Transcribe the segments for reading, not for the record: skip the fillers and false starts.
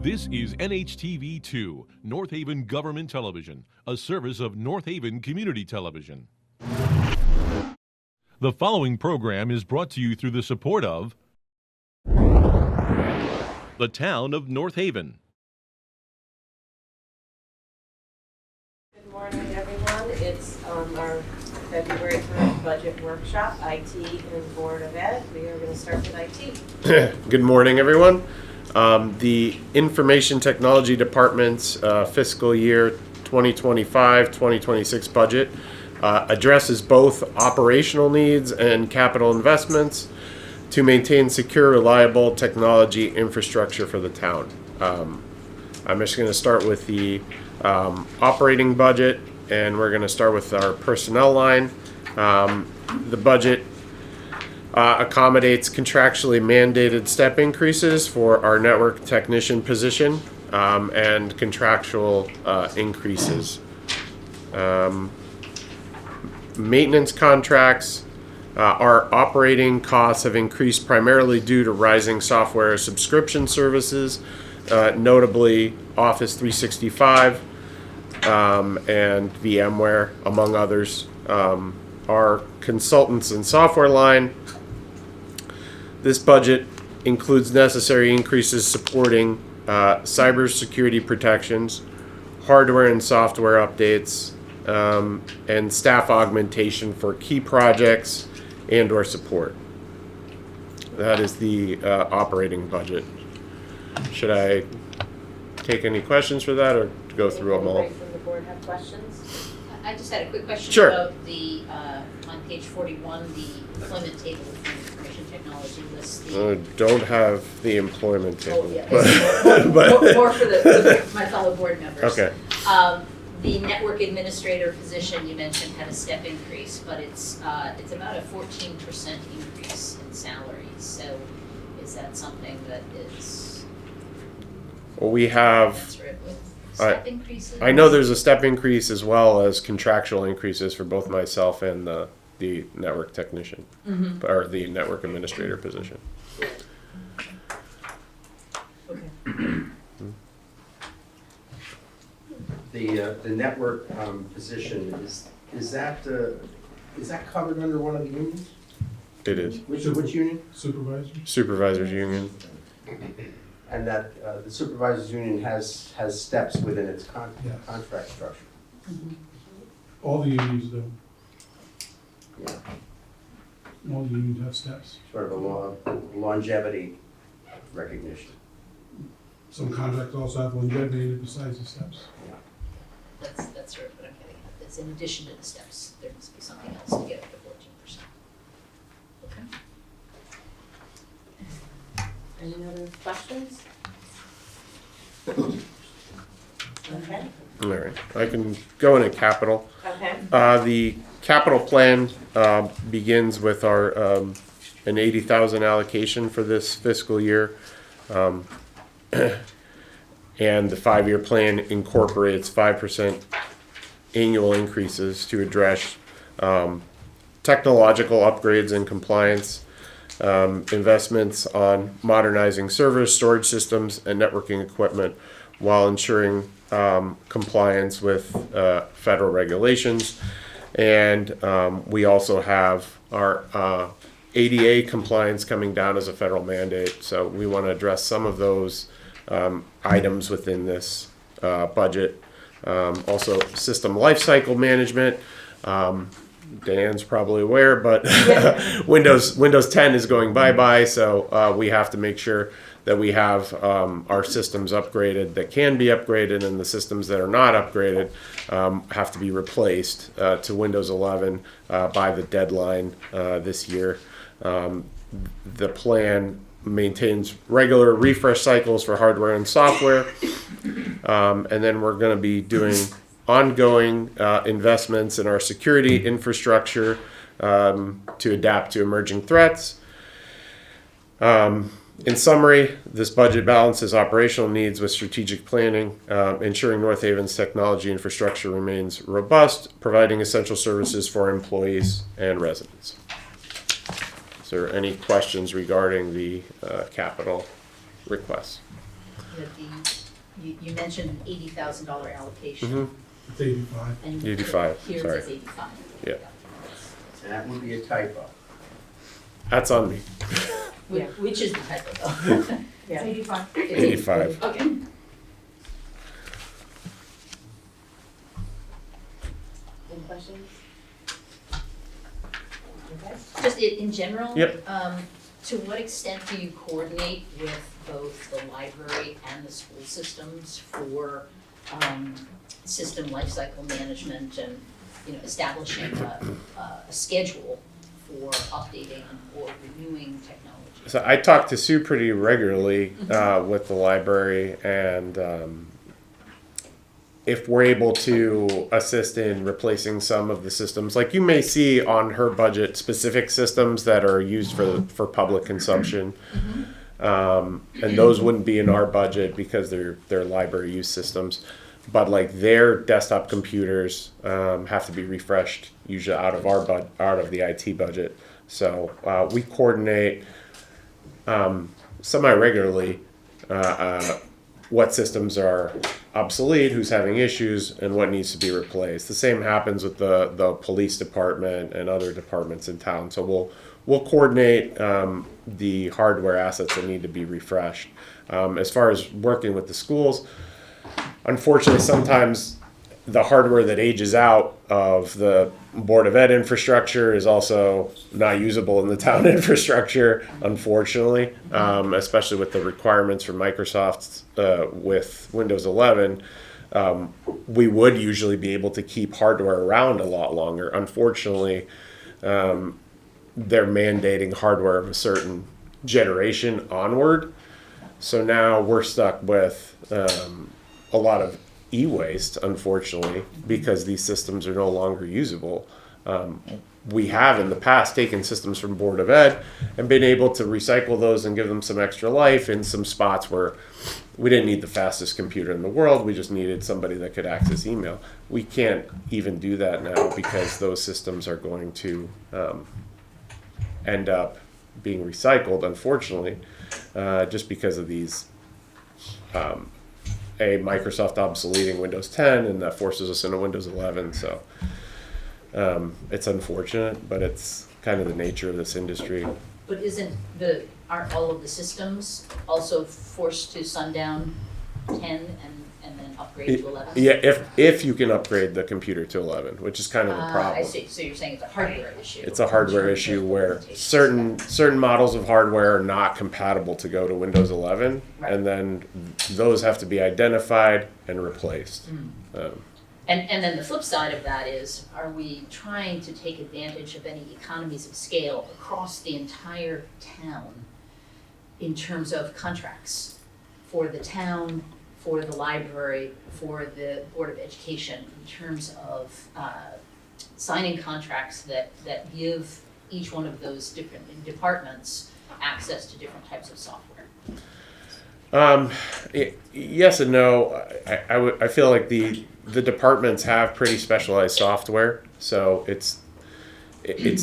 This is NHTV2, North Haven Government Television, a service of North Haven Community Television. The following program is brought to you through the support of the Town of North Haven. Good morning, everyone. It's our February 3rd budget workshop, IT and Board of Ed. We are going to start with IT. Good morning, everyone. The Information Technology Department's fiscal year 2025-2026 budget addresses both operational needs and capital investments to maintain secure, reliable technology infrastructure for the town. I'm just going to start with the operating budget, and we're going to start with our personnel line. The budget accommodates contractually mandated step increases for our network technician position and contractual increases. Maintenance contracts, our operating costs have increased primarily due to rising software subscription services, notably Office 365 and VMware, among others. Our consultants and software line, this budget includes necessary increases supporting cybersecurity protections, hardware and software updates, and staff augmentation for key projects and or support. That is the operating budget. Should I take any questions for that or go through them all? Anybody from the board have questions? I just had a quick question Sure. about the, on page 41, the employment table for information technology lists the... Don't have the employment table. Oh, yeah, but more for my fellow board members. Okay. The network administrator position you mentioned had a step increase, but it's about a 14% increase in salaries. So is that something that is Well, we have, commensurate with step increases? I know there's a step increase as well as contractual increases for both myself and the network technician, or the network administrator position. Okay. The network position, is that covered under one of the unions? It is. Which union? Supervisors union. And that the supervisors union has steps within its contract structure. All the unions do. Yeah, All the unions have steps. sort of a longevity recognition. Some contracts also have longevity besides the steps. That's sort of what I'm getting at. It's in addition to the steps, there must be something else to get up to 14%. Okay. Any other questions? Okay. All right. I can go into capital. Okay. The capital plan begins with our an $80,000 allocation for this fiscal year. And the 5-year plan incorporates 5% annual increases to address technological upgrades and compliance, investments on modernizing servers, storage systems, and networking equipment while ensuring compliance with federal regulations. And we also have our ADA compliance coming down as a federal mandate. So we want to address some of those items within this budget. Also, system lifecycle management. Dan's probably aware, but Windows 10 is going bye-bye, so we have to make sure that we have our systems upgraded that can be upgraded, and the systems that are not upgraded have to be replaced to Windows 11 by the deadline this year. The plan maintains regular refresh cycles for hardware and software, and then we're going to be doing ongoing investments in our security infrastructure to adapt to emerging threats. In summary, this budget balances operational needs with strategic planning, ensuring North Haven's technology infrastructure remains robust, providing essential services for employees and residents. Is there any questions regarding the capital requests? The you mentioned an $80,000 allocation. Mhm. It's 85. And 85, here it sorry. says 85. Yeah. And that would be a typo. That's on me. Which is the typo though? Yeah. 85. 85. Okay. Any questions? Okay. Just in general? Yep. To what extent do you coordinate with both the library and the school systems for system lifecycle management and, establishing a schedule for updating or renewing technology? So I talk to Sue pretty regularly with the library, and if we're able to assist in replacing some of the systems, like you may see on her budget, specific systems that are used for public consumption, and those wouldn't be in our budget because they're library use systems. But like their desktop computers have to be refreshed usually out of the IT budget. So we coordinate semi-regularly what systems are obsolete, who's having issues, and what needs to be replaced. The same happens with the police department and other departments in town. So we'll coordinate the hardware assets that need to be refreshed. As far as working with the schools, unfortunately, sometimes the hardware that ages out of the Board of Ed infrastructure is also not usable in the town infrastructure, unfortunately, especially with the requirements for Microsoft with Windows 11. We would usually be able to keep hardware around a lot longer. Unfortunately, they're mandating hardware of a certain generation onward. So now we're stuck with a lot of e-waste, unfortunately, because these systems are no longer usable. We have in the past taken systems from Board of Ed and been able to recycle those and give them some extra life in some spots where we didn't need the fastest computer in the world. We just needed somebody that could access email. We can't even do that now because those systems are going to end up being recycled, unfortunately, just because of these Microsoft obsoleting Windows 10, and that forces us into Windows 11. So it's unfortunate, but it's kind of the nature of this industry. But aren't all of the systems also forced to sundown 10 and then upgrade to 11? Yeah, if you can upgrade the computer to 11, which is kind of the problem. I see. So you're saying it's a hardware issue. It's a hardware issue where certain models of hardware are not compatible to go to Windows 11, Right. and then those have to be identified and replaced. And then the flip side of that is, are we trying to take advantage of any economies of scale across the entire town in terms of contracts for the town, for the library, for the Board of Education, in terms of signing contracts that give each one of those different departments access to different types of software? Yes and no. I feel like the departments have pretty specialized software, so it's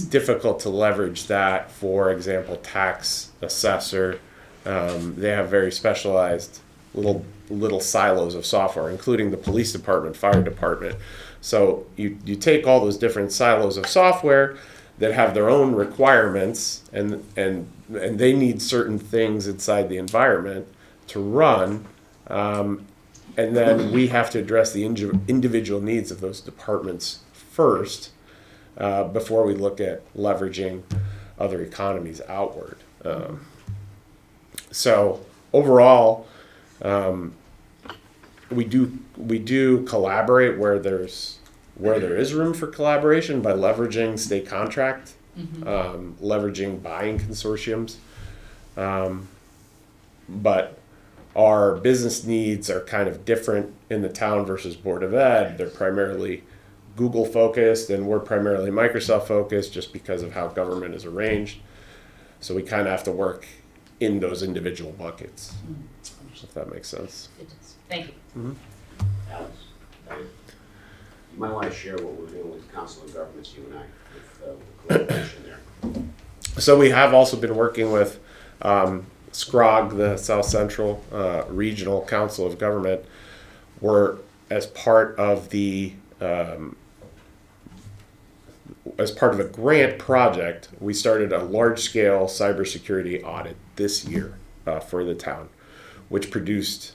difficult to leverage that. For example, tax assessor, they have very specialized little silos of software, including the police department, fire department. So you take all those different silos of software that have their own requirements, and they need certain things inside the environment to run, and then we have to address the individual needs of those departments first before we look at leveraging other economies outward. So overall, we do collaborate where there is room for collaboration by leveraging state contract, leveraging buying consortiums, but our business needs are kind of different in the town versus Board of Ed. They're primarily Google focused, and we're primarily Microsoft focused just because of how government is arranged. So we kind of have to work in those individual buckets, if that makes sense. It does. Thank you. Alex, you might want to share what we're doing with the Council of Governments, you and I, with collaboration there. So we have also been working with SCROG, the South Central Regional Council of Government, were as part of a grant project. We started a large-scale cybersecurity audit this year for the town, which produced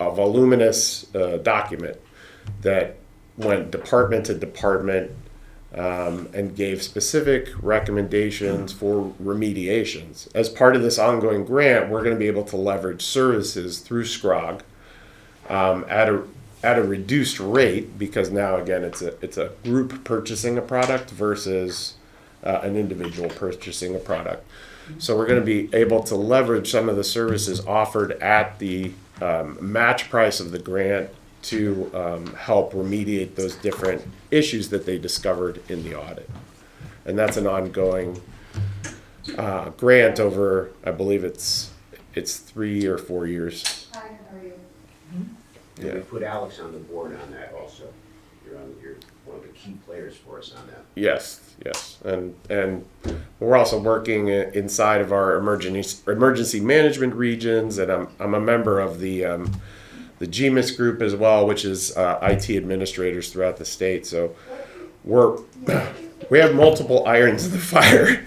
a voluminous document that went department to department and gave specific recommendations for remediations. As part of this ongoing grant, we're going to be able to leverage services through SCROG at a reduced rate, because now again it's a group purchasing a product versus an individual purchasing a product. So we're going to be able to leverage some of the services offered at the match price of the grant to help remediate those different issues that they discovered in the audit. And that's an ongoing grant over, I believe it's 3 or 4 years. And Yeah. we put Alex on the board on that also. You're one of the key players for us on that. Yes, and we're also working inside of our emergency management regions, and I'm a member of the GMIS group as well, which is IT administrators throughout the state. So we have multiple irons in the fire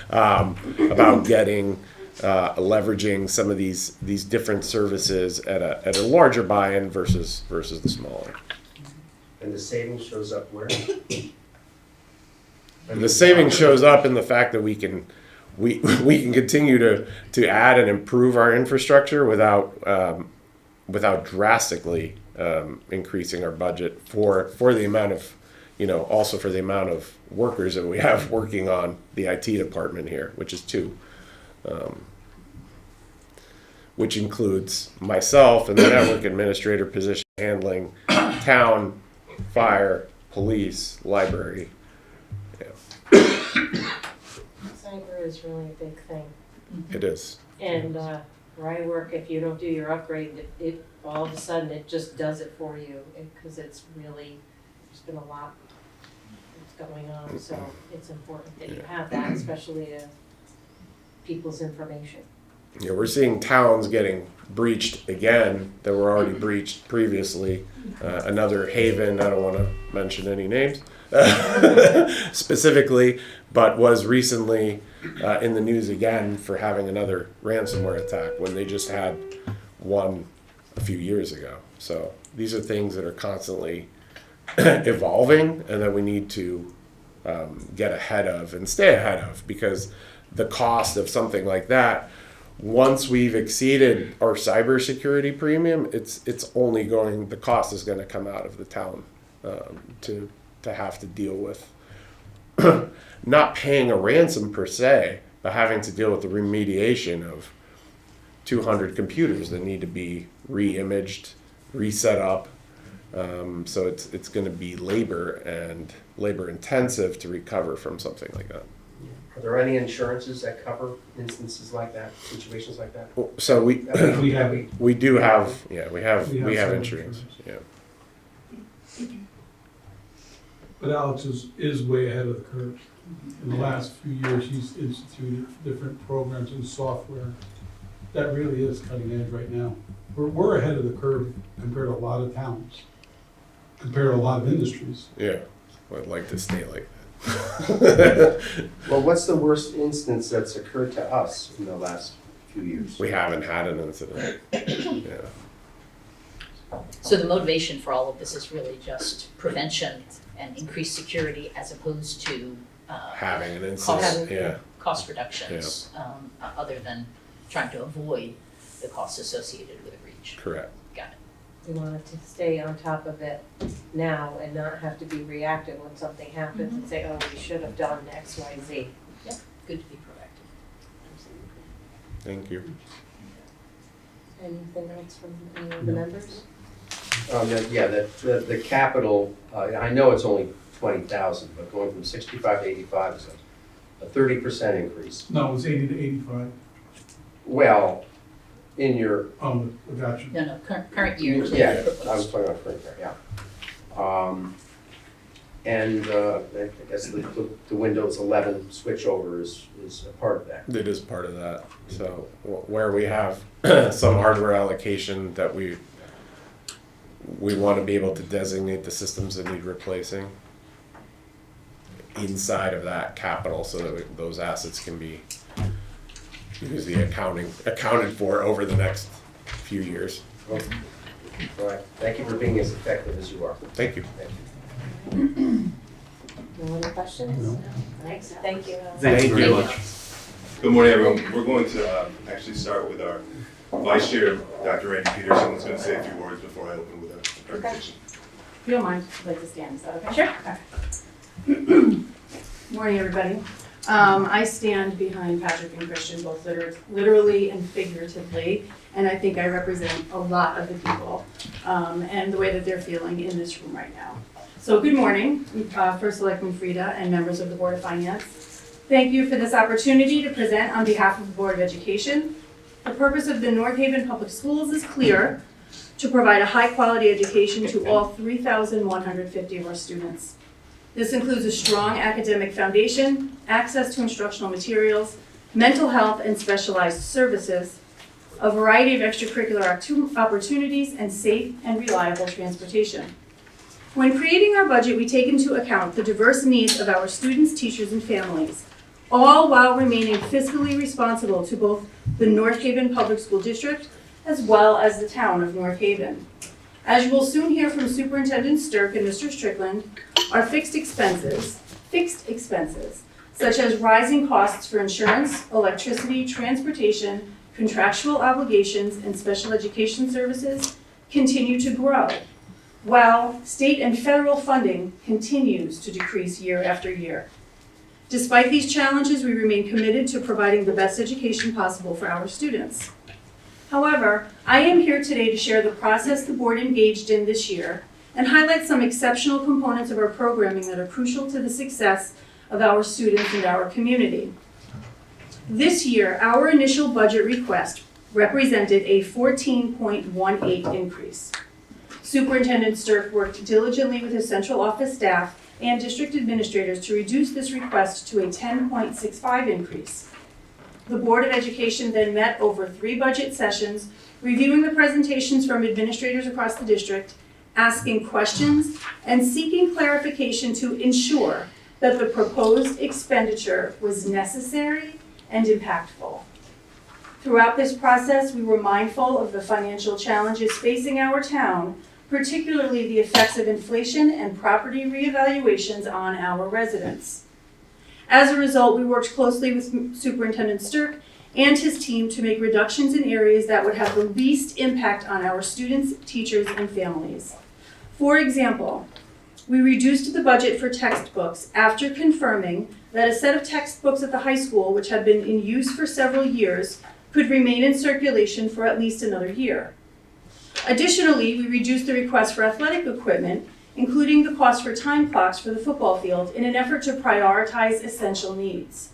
about getting leveraging some of these different services at a larger buy-in versus the smaller. And the savings shows up where? And the savings shows up in the fact that we can continue to add and improve our infrastructure without drastically increasing our budget for the amount of, also for the amount of workers that we have working on the IT department here, which is 2. Which includes myself and the network administrator position handling town, fire, police, library. Cyber is really a big thing. It is. And where I work, if you don't do your upgrade, it all of a sudden it just does it for you, because it's really, there's been a lot that's going on, so it's important that you have that, especially to people's information. Yeah, we're seeing towns getting breached again that were already breached previously. Another Haven, I don't want to mention any names specifically, but was recently in the news again for having another ransomware attack when they just had one a few years ago. So these are things that are constantly evolving and that we need to get ahead of and stay ahead of, because the cost of something like that, once we've exceeded our cybersecurity premium, the cost is going to come out of the town to have to deal with not paying a ransom per se, but having to deal with the remediation of 200 computers that need to be re-imaged, reset up. So it's going to be labor intensive to recover from something like that. Are there any insurances that cover instances like that, situations like that? So we We do have we have some insurance. Yeah. But Alex is way ahead of the curve. In the last few years, he's instituted different programs and software that really is cutting edge right now. We're ahead of the curve compared to a lot of towns, compared to a lot of industries. Yeah. I'd like to stay like that. Well, what's the worst instance that's occurred to us in the last few years? We haven't had an incident. Yeah. So the motivation for all of this is really just prevention and increased security as opposed to Having an cost, incident. cost reductions, other than trying to avoid the costs associated with a breach. Correct. Got it. We wanted to stay on top of it now and not have to be reactive when something happens and say, oh, we should have done X, Y, Z. Yep, good to be proactive. Thank you. Anything else from any of the members? The capital, I know it's only 20,000, but going from 65 to 85 is a 30% increase. No, it's 80 to 85. Well, in your, I got you. No, current year. yeah, I was talking about current year, yeah. And I guess the Windows 11 switchover is a part of that. It is part of that. So where we have some hardware allocation that we want to be able to designate the systems that need replacing inside of that capital, so that those assets can be used accounted for over the next few years. All right. Thank you for being as effective as you are. Thank you. Thank you. No other questions? No. Thanks, thank you. Thank you very Thank much. Good morning, everyone. We're going to actually start with our Vice Chair, Dr. Randy Peterson, who's going to say a few words before I open with a presentation. If you don't mind, I'd like to stand, is that okay? Sure. Morning, everybody. I stand behind Patrick and Christian, both literally and figuratively, and I think I represent a lot of the people and the way that they're feeling in this room right now. So good morning, First Selectman Frida and members of the Board of Finance. Thank you for this opportunity to present on behalf of the Board of Education. The purpose of the North Haven Public Schools is clear: to provide a high-quality education to all 3,150 of our students. This includes a strong academic foundation, access to instructional materials, mental health and specialized services, a variety of extracurricular opportunities, and safe and reliable transportation. When creating our budget, we take into account the diverse needs of our students, teachers, and families, all while remaining fiscally responsible to both the North Haven Public School District as well as the town of North Haven. As you will soon hear from Superintendent Stirk and Mr. Strickland, our fixed expenses, such as rising costs for insurance, electricity, transportation, contractual obligations, and special education services, continue to grow, while state and federal funding continues to decrease year after year. Despite these challenges, we remain committed to providing the best education possible for our students. However, I am here today to share the process the board engaged in this year and highlight some exceptional components of our programming that are crucial to the success of our students and our community. This year, our initial budget request represented a 14.18 increase. Superintendent Stirk worked diligently with his central office staff and district administrators to reduce this request to a 10.65 increase. The Board of Education then met over 3 budget sessions, reviewing the presentations from administrators across the district, asking questions, and seeking clarification to ensure that the proposed expenditure was necessary and impactful. Throughout this process, we were mindful of the financial challenges facing our town, particularly the effects of inflation and property reevaluations on our residents. As a result, we worked closely with Superintendent Stirk and his team to make reductions in areas that would have the least impact on our students, teachers, and families. For example, we reduced the budget for textbooks after confirming that a set of textbooks at the high school, which had been in use for several years, could remain in circulation for at least another year. Additionally, we reduced the request for athletic equipment, including the cost for time clocks for the football field, in an effort to prioritize essential needs.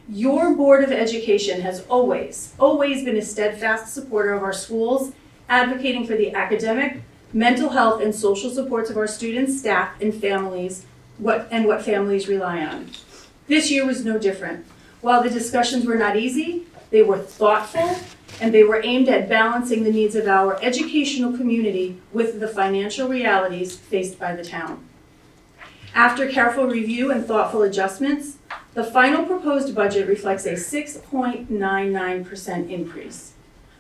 Your Board of Education has always been a steadfast supporter of our schools, advocating for the academic, mental health, and social supports of our students, staff, and families, what families rely on. This year was no different. While the discussions were not easy, they were thoughtful, and they were aimed at balancing the needs of our educational community with the financial realities faced by the town. After careful review and thoughtful adjustments, the final proposed budget reflects a 6.99% increase.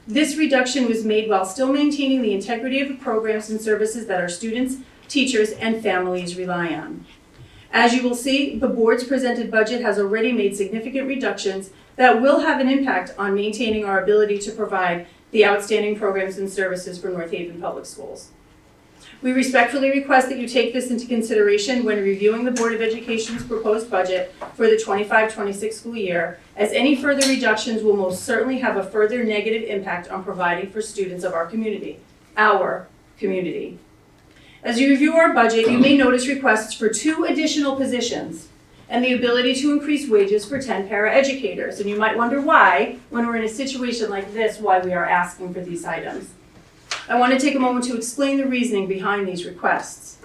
This reduction was made while still maintaining the integrity of the programs and services that our students, teachers, and families rely on. As you will see, the board's presented budget has already made significant reductions that will have an impact on maintaining our ability to provide the outstanding programs and services for North Haven Public Schools. We respectfully request that you take this into consideration when reviewing the Board of Education's proposed budget for the 25-26 school year, as any further reductions will most certainly have a further negative impact on providing for students of our community. As you review our budget, you may notice requests for 2 additional positions and the ability to increase wages for 10 paraeducators. And you might wonder why, when we're in a situation like this, why we are asking for these items. I want to take a moment to explain the reasoning behind these requests.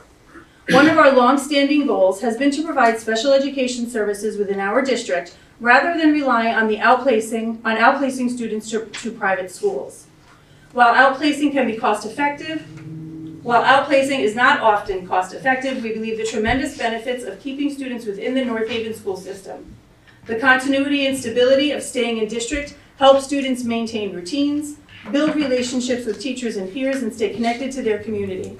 One of our longstanding goals has been to provide special education services within our district rather than rely on outplacing students to private schools. While outplacing is not often cost effective, we believe the tremendous benefits of keeping students within the North Haven school system. The continuity and stability of staying in district help students maintain routines, build relationships with teachers and peers, and stay connected to their community.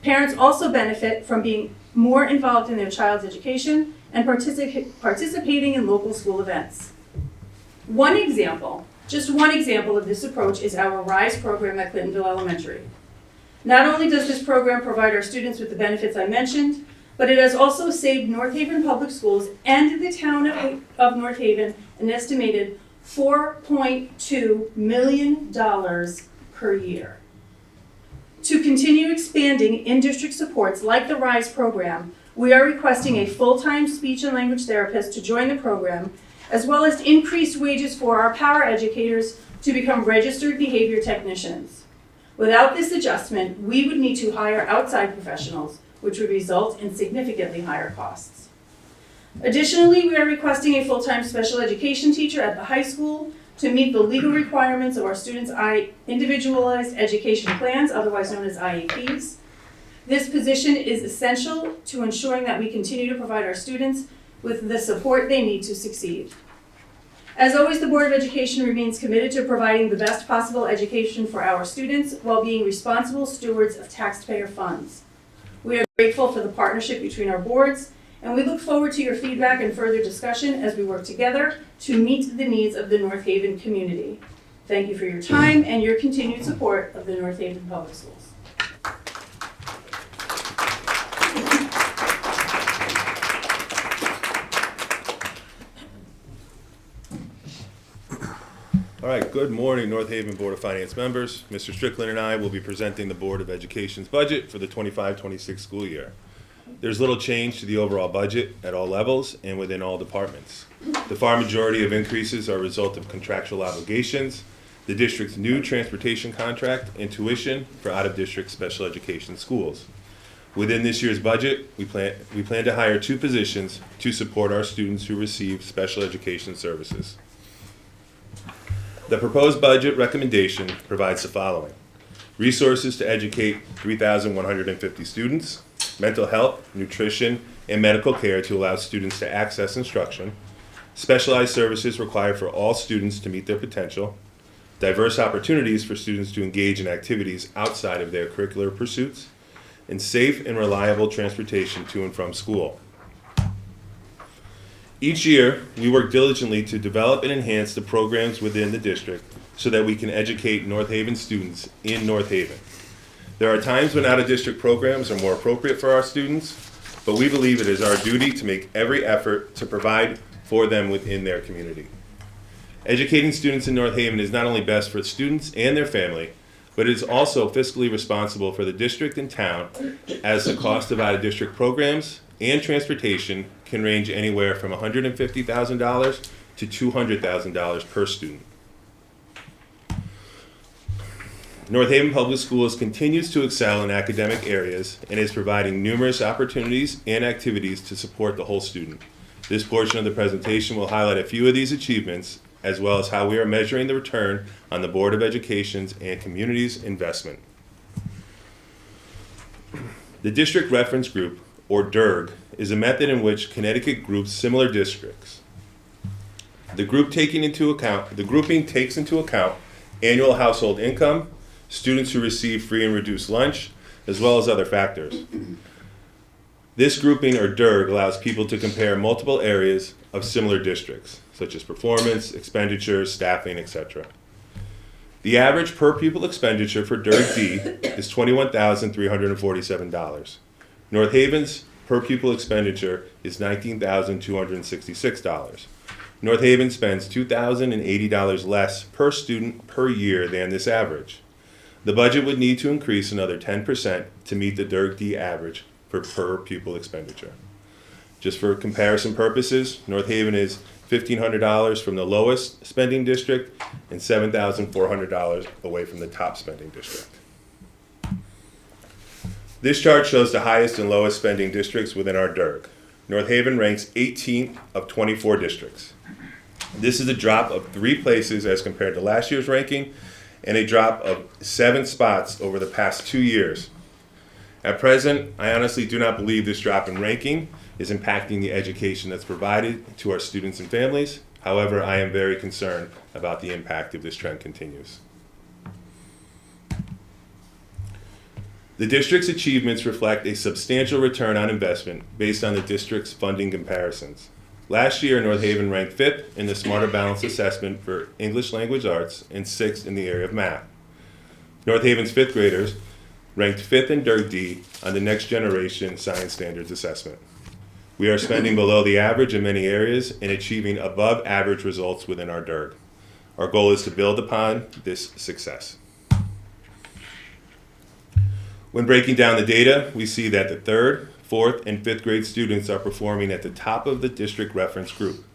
Parents also benefit from being more involved in their child's education and participating in local school events. Just one example of this approach is our RISE program at Clintonville Elementary. Not only does this program provide our students with the benefits I mentioned, but it has also saved North Haven Public Schools and the town of North Haven an estimated $4.2 million per year. To continue expanding in-district supports like the RISE program, we are requesting a full-time speech and language therapist to join the program, as well as increased wages for our para-educators to become registered behavior technicians. Without this adjustment, we would need to hire outside professionals, which would result in significantly higher costs. Additionally, we are requesting a full-time special education teacher at the high school to meet the legal requirements of our students' individualized education plans, otherwise known as IEPs. This position is essential to ensuring that we continue to provide our students with the support they need to succeed. As always, the Board of Education remains committed to providing the best possible education for our students while being responsible stewards of taxpayer funds. We are grateful for the partnership between our boards, and we look forward to your feedback and further discussion as we work together to meet the needs of the North Haven community. Thank you for your time and your continued support of the North Haven Public Schools. All right, good morning, North Haven Board of Finance members. Mr. Strickland and I will be presenting the Board of Education's budget for the 25-26 school year. There's little change to the overall budget at all levels and within all departments. The far majority of increases are a result of contractual obligations, the district's new transportation contract, and tuition for out-of-district special education schools. Within this year's budget, we plan to hire 2 positions to support our students who receive special education services. The proposed budget recommendation provides the following: resources to educate 3,150 students, mental health, nutrition, and medical care to allow students to access instruction, specialized services required for all students to meet their potential, diverse opportunities for students to engage in activities outside of their curricular pursuits, and safe and reliable transportation to and from school. Each year, we work diligently to develop and enhance the programs within the district so that we can educate North Haven students in North Haven. There are times when out-of-district programs are more appropriate for our students, but we believe it is our duty to make every effort to provide for them within their community. Educating students in North Haven is not only best for students and their family, but it is also fiscally responsible for the district and town, as the cost of out-of-district programs and transportation can range anywhere from $150,000 to $200,000 per student. North Haven Public Schools continues to excel in academic areas and is providing numerous opportunities and activities to support the whole student. This portion of the presentation will highlight a few of these achievements, as well as how we are measuring the return on the Board of Education's and community's investment. The District Reference Group, or DIRG, is a method in which Connecticut groups similar districts. The grouping takes into account annual household income, students who receive free and reduced lunch, as well as other factors. This grouping, or DIRG, allows people to compare multiple areas of similar districts, such as performance, expenditures, staffing, etc. The average per pupil expenditure for DIRG D is $21,347. North Haven's per pupil expenditure is $19,266. North Haven spends $2,080 less per student per year than this average. The budget would need to increase another 10% to meet the DIRG D average for per pupil expenditure. Just for comparison purposes, North Haven is $1,500 from the lowest spending district and $7,400 away from the top spending district. This chart shows the highest and lowest spending districts within our DIRG. North Haven ranks 18th of 24 districts. This is a drop of 3 places as compared to last year's ranking, and a drop of 7 spots over the past 2 years. At present, I honestly do not believe this drop in ranking is impacting the education that's provided to our students and families. However, I am very concerned about the impact if this trend continues. The district's achievements reflect a substantial return on investment based on the district's funding comparisons. Last year, North Haven ranked 5th in the Smarter Balance Assessment for English Language Arts and 6th in the area of math. North Haven's 5th graders ranked 5th in DIRG D on the Next Generation Science Standards Assessment. We are spending below the average in many areas and achieving above average results within our DIRG. Our goal is to build upon this success. When breaking down the data, we see that the 3rd, 4th, and 5th grade students are performing at the top of the district reference group.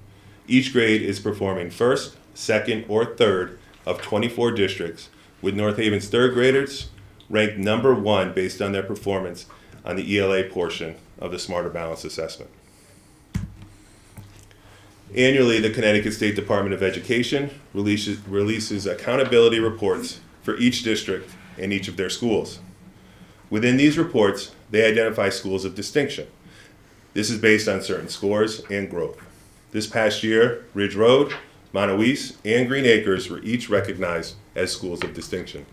Each grade is performing 1st, 2nd, or 3rd of 24 districts, with North Haven's 3rd graders ranked number 1 based on their performance on the ELA portion of the Smarter Balance Assessment. Annually, the Connecticut State Department of Education releases accountability reports for each district and each of their schools. Within these reports, they identify schools of distinction. This is based on certain scores and growth. This past year, Ridge Road, Monteluce, and Green Acres were each recognized as schools of distinction.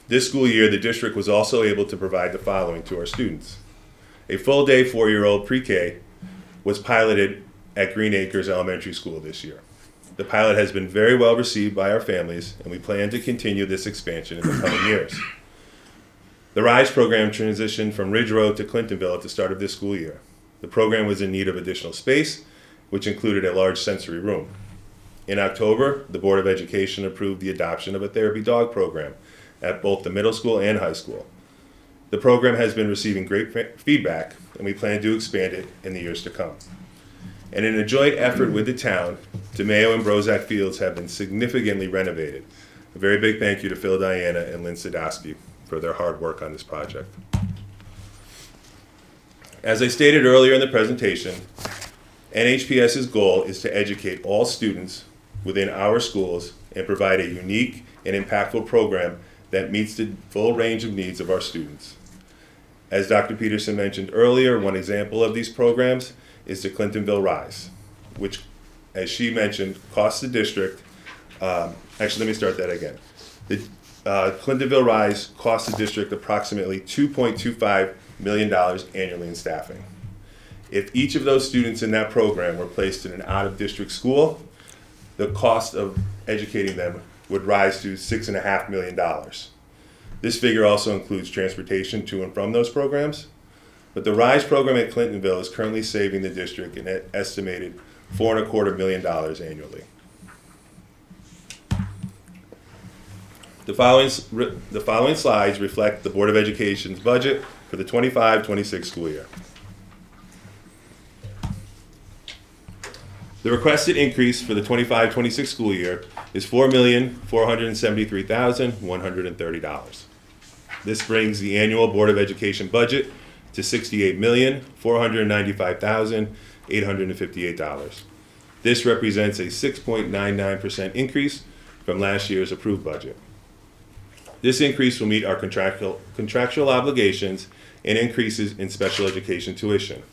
This school year, the district was also able to provide the following to our students. A full-day 4-year-old pre-K was piloted at Green Acres Elementary School this year. The pilot has been very well received by our families, and we plan to continue this expansion in the coming years. The RISE program transitioned from Ridge Road to Clintonville at the start of this school year. The program was in need of additional space, which included a large sensory room. In October, the Board of Education approved the adoption of a therapy dog program at both the middle school and high school. The program has been receiving great feedback, and we plan to expand it in the years to come. And in a joint effort with the town, DeMayo and Brozac Fields have been significantly renovated. A very big thank you to Phil Diana and Lynn Sadowski for their hard work on this project. As I stated earlier in the presentation, NHPS's goal is to educate all students within our schools and provide a unique and impactful program that meets the full range of needs of our students. As Dr. Peterson mentioned earlier, one example of these programs is the Clintonville RISE, which, as she mentioned, costs the district, actually let me start that again. The Clintonville RISE costs the district approximately $2.25 million annually in staffing. If each of those students in that program were placed in an out-of-district school, the cost of educating them would rise to $6.5 million. This figure also includes transportation to and from those programs, but the RISE program at Clintonville is currently saving the district an estimated $4.25 million annually. The following slides reflect the Board of Education's budget for the 25-26 school year. The requested increase for the 25-26 school year is $4,473,130. This brings the annual Board of Education budget to $68,495,858. This represents a 6.99% increase from last year's approved budget. This increase will meet our contractual obligations and increases in special education tuition.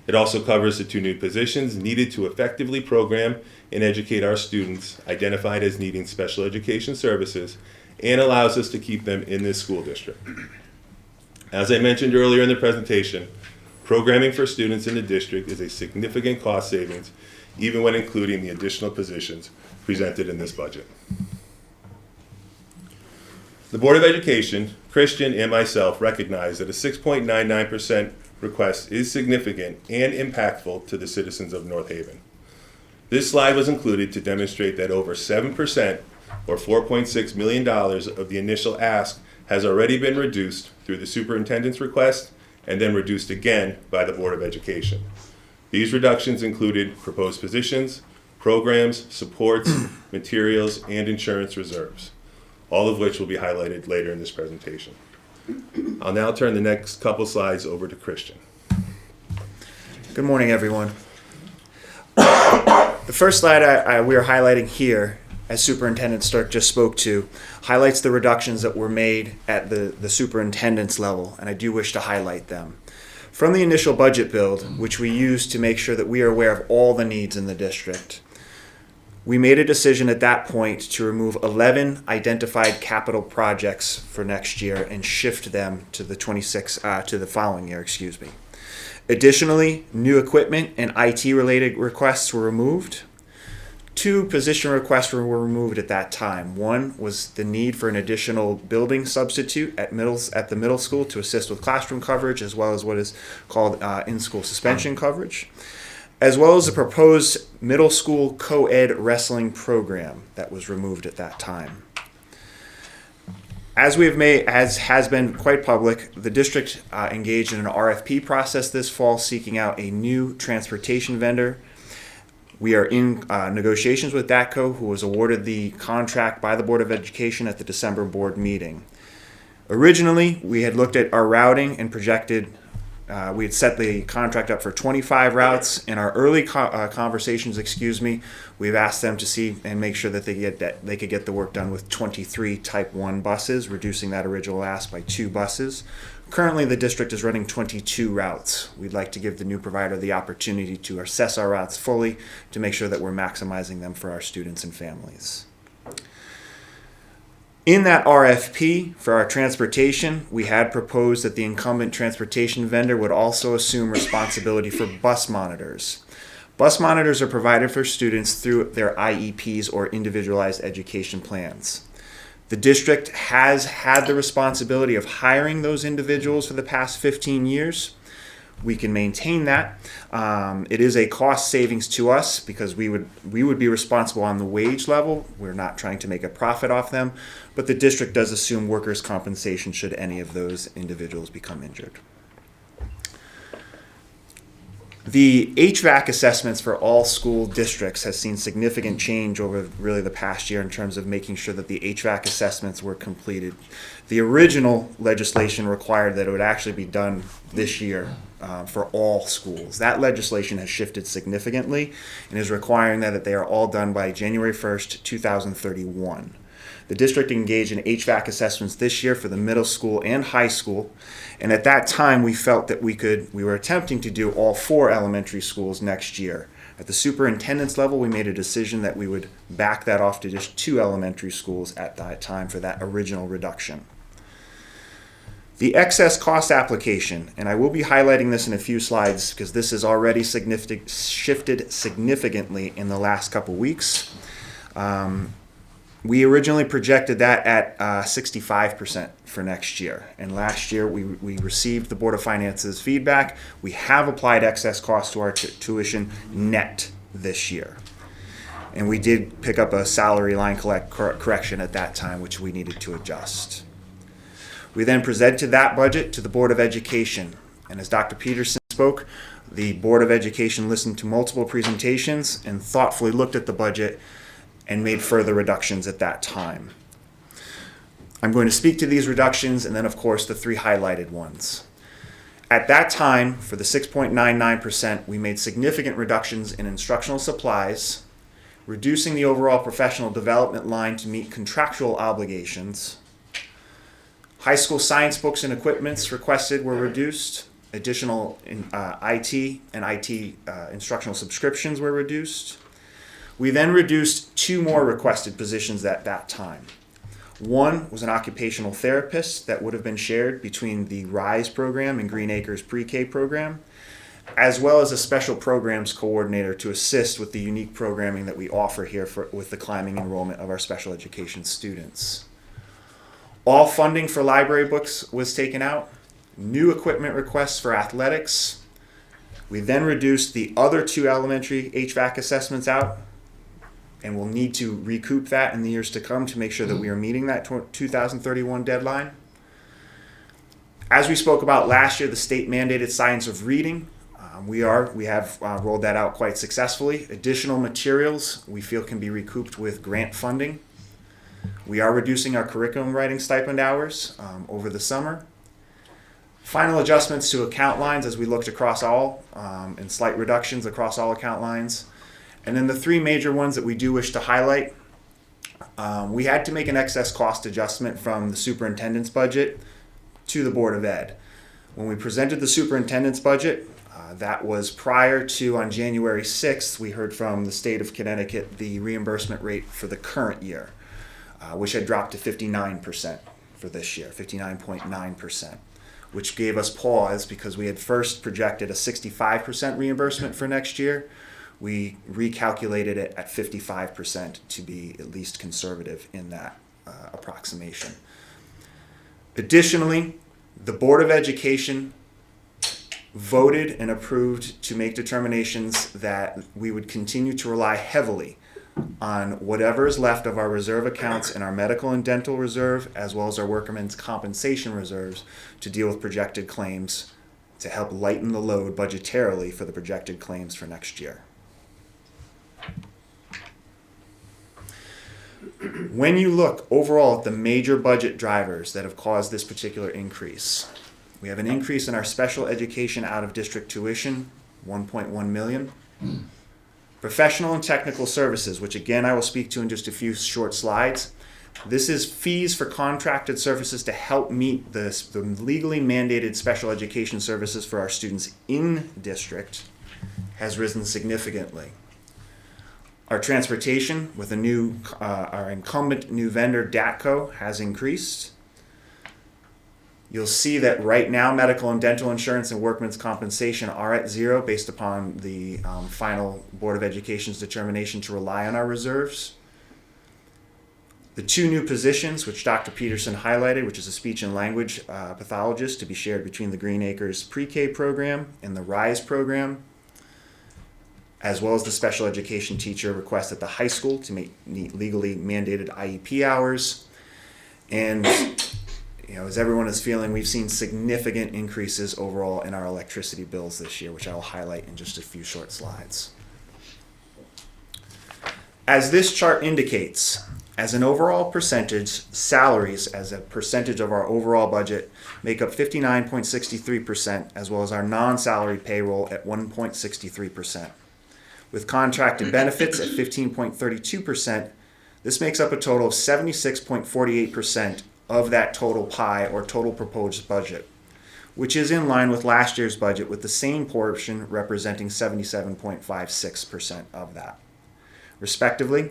It also covers the 2 new positions needed to effectively program and educate our students identified as needing special education services and allows us to keep them in this school district. As I mentioned earlier in the presentation, programming for students in the district is a significant cost savings, even when including the additional positions presented in this budget. The Board of Education, Christian, and myself recognize that a 6.99% request is significant and impactful to the citizens of North Haven. This slide was included to demonstrate that over 7%, or $4.6 million of the initial ask has already been reduced through the superintendent's request and then reduced again by the Board of Education. These reductions included proposed positions, programs, supports, materials, and insurance reserves. all of which will be highlighted later in this presentation. I'll now turn the next couple slides over to Christian. Good morning, everyone. The first slide we are highlighting here, as Superintendent Stark just spoke to, highlights the reductions that were made at the superintendent's level, and I do wish to highlight them. From the initial budget build, which we used to make sure that we are aware of all the needs in the district, we made a decision at that point to remove 11 identified capital projects for next year and shift them to the following year, excuse me. Additionally, new equipment and IT-related requests were removed. 2 position requests were removed at that time. One was the need for an additional building substitute at the middle school to assist with classroom coverage, as well as what is called in-school suspension coverage, as well as a proposed middle school co-ed wrestling program that was removed at that time. As has been quite public, the district engaged in an RFP process this fall seeking out a new transportation vendor. We are in negotiations with DATCO, who was awarded the contract by the Board of Education at the December board meeting. Originally, we had looked at our routing and projected, we had set the contract up for 25 routes. In our early conversations, we've asked them to see and make sure that they could get the work done with 23 Type 1 buses, reducing that original ask by 2 buses. Currently, the district is running 22 routes. We'd like to give the new provider the opportunity to assess our routes fully to make sure that we're maximizing them for our students and families. In that RFP for our transportation, we had proposed that the incumbent transportation vendor would also assume responsibility for bus monitors. Bus monitors are provided for students through their IEPs or individualized education plans. The district has had the responsibility of hiring those individuals for the past 15 years. We can maintain that. It is a cost savings to us because we would be responsible on the wage level. We're not trying to make a profit off them, but the district does assume workers' compensation should any of those individuals become injured. The HVAC assessments for all school districts has seen significant change over really the past year in terms of making sure that the HVAC assessments were completed. The original legislation required that it would actually be done this year for all schools. That legislation has shifted significantly and is requiring that they are all done by January 1st, 2031. The district engaged in HVAC assessments this year for the middle school and high school, and at that time we felt that we were attempting to do all 4 elementary schools next year. At the superintendent's level, we made a decision that we would back that off to just 2 elementary schools at that time for that original reduction. The excess cost application, and I will be highlighting this in a few slides because this has already shifted significantly in the last couple weeks. We originally projected that at 65% for next year. And last year we received the Board of Finance's feedback. We have applied excess costs to our tuition net this year. And we did pick up a salary line correction at that time, which we needed to adjust. We then presented that budget to the Board of Education. And as Dr. Peterson spoke, the Board of Education listened to multiple presentations and thoughtfully looked at the budget and made further reductions at that time. I'm going to speak to these reductions and then, of course, the 3 highlighted ones. At that time, for the 6.99%, we made significant reductions in instructional supplies, reducing the overall professional development line to meet contractual obligations. High school science books and equipments requested were reduced. Additional IT and IT instructional subscriptions were reduced. We then reduced 2 more requested positions at that time. One was an occupational therapist that would have been shared between the RISE program and Green Acres pre-K program, as well as a special programs coordinator to assist with the unique programming that we offer here with the climbing enrollment of our special education students. All funding for library books was taken out. New equipment requests for athletics. We then reduced the other 2 elementary HVAC assessments out, and we'll need to recoup that in the years to come to make sure that we are meeting that 2031 deadline. As we spoke about last year, the state mandated science of reading. We have rolled that out quite successfully. Additional materials we feel can be recouped with grant funding. We are reducing our curriculum writing stipend hours over the summer. Final adjustments to account lines as we looked across all, and slight reductions across all account lines. And then the three major ones that we do wish to highlight, we had to make an excess cost adjustment from the superintendent's budget to the Board of Ed. When we presented the superintendent's budget, that was prior to, on January 6th, we heard from the state of Connecticut the reimbursement rate for the current year, which had dropped to 59% for this year, 59.9%, which gave us pause because we had first projected a 65% reimbursement for next year. We recalculated it at 55% to be at least conservative in that approximation. Additionally, the Board of Education voted and approved to make determinations that we would continue to rely heavily on whatever is left of our reserve accounts in our medical and dental reserve, as well as our workmen's compensation reserves, to deal with projected claims to help lighten the load budgetarily for the projected claims for next year. When you look overall at the major budget drivers that have caused this particular increase, we have an increase in our special education out-of-district tuition, $1.1 million. Professional and technical services, which again I will speak to in just a few short slides. This is fees for contracted services to help meet the legally mandated special education services for our students in district, has risen significantly. Our transportation with our incumbent new vendor, DATCO, has increased. You'll see that right now medical and dental insurance and workmen's compensation are at zero based upon the final Board of Education's determination to rely on our reserves. The two new positions, which Dr. Peterson highlighted, which is a speech and language pathologist to be shared between the Green Acres Pre-K program and the RISE program, as well as the special education teacher request at the high school to meet legally mandated IEP hours. And as everyone is feeling, we've seen significant increases overall in our electricity bills this year, which I will highlight in just a few short slides. As this chart indicates, as an overall percentage, salaries as a percentage of our overall budget make up 59.63%, as well as our non-salary payroll at 1.63%. With contracted benefits at 15.32%, this makes up a total of 76.48% of that total pie or total proposed budget, which is in line with last year's budget, with the same portion representing 77.56% of that. Respectively,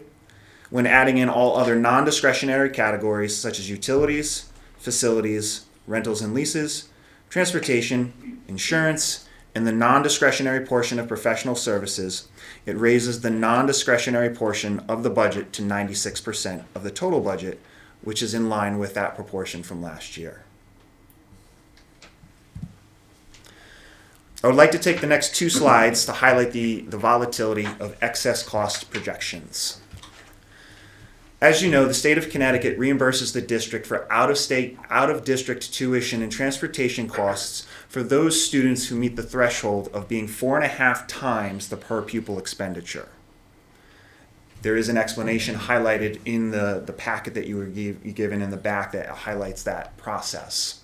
when adding in all other non-discretionary categories such as utilities, facilities, rentals and leases, transportation, insurance, and the non-discretionary portion of professional services, it raises the non-discretionary portion of the budget to 96% of the total budget, which is in line with that proportion from last year. I would like to take the next two slides to highlight the volatility of excess cost projections. As you know, the state of Connecticut reimburses the district for out-of-district tuition and transportation costs for those students who meet the threshold of being 4.5 times the per pupil expenditure. There is an explanation highlighted in the packet that you were given in the back that highlights that process.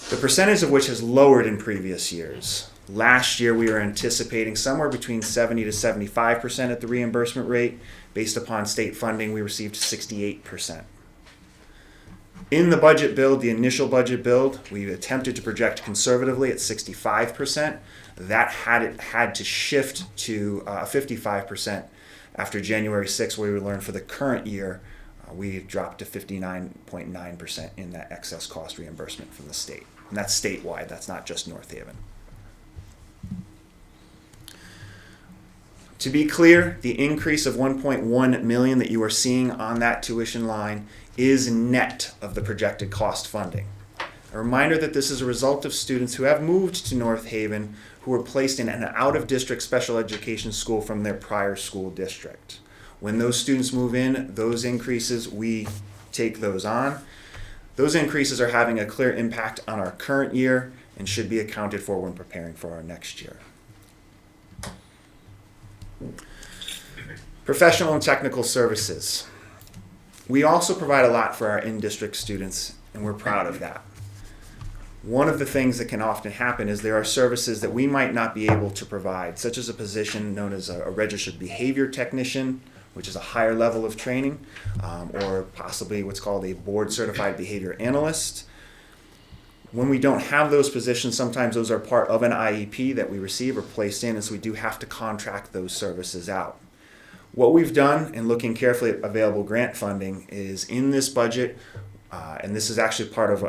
The percentage of which has lowered in previous years. Last year we were anticipating somewhere between 70 to 75% at the reimbursement rate. Based upon state funding, we received 68%. In the budget build, the initial budget build, we attempted to project conservatively at 65%. That had to shift to 55% after January 6th, where we learned for the current year, we dropped to 59.9% in that excess cost reimbursement from the state. And that's statewide, that's not just North Haven. To be clear, the increase of $1.1 million that you are seeing on that tuition line is net of the projected cost funding. A reminder that this is a result of students who have moved to North Haven who were placed in an out-of-district special education school from their prior school district. When those students move in, those increases, we take those on. Those increases are having a clear impact on our current year and should be accounted for when preparing for our next year. Professional and technical services. We also provide a lot for our in-district students, and we're proud of that. One of the things that can often happen is there are services that we might not be able to provide, such as a position known as a registered behavior technician, which is a higher level of training, or possibly what's called a board certified behavior analyst. When we don't have those positions, sometimes those are part of an IEP that we receive or placed in, and so we do have to contract those services out. What we've done in looking carefully at available grant funding is in this budget, and this is actually part of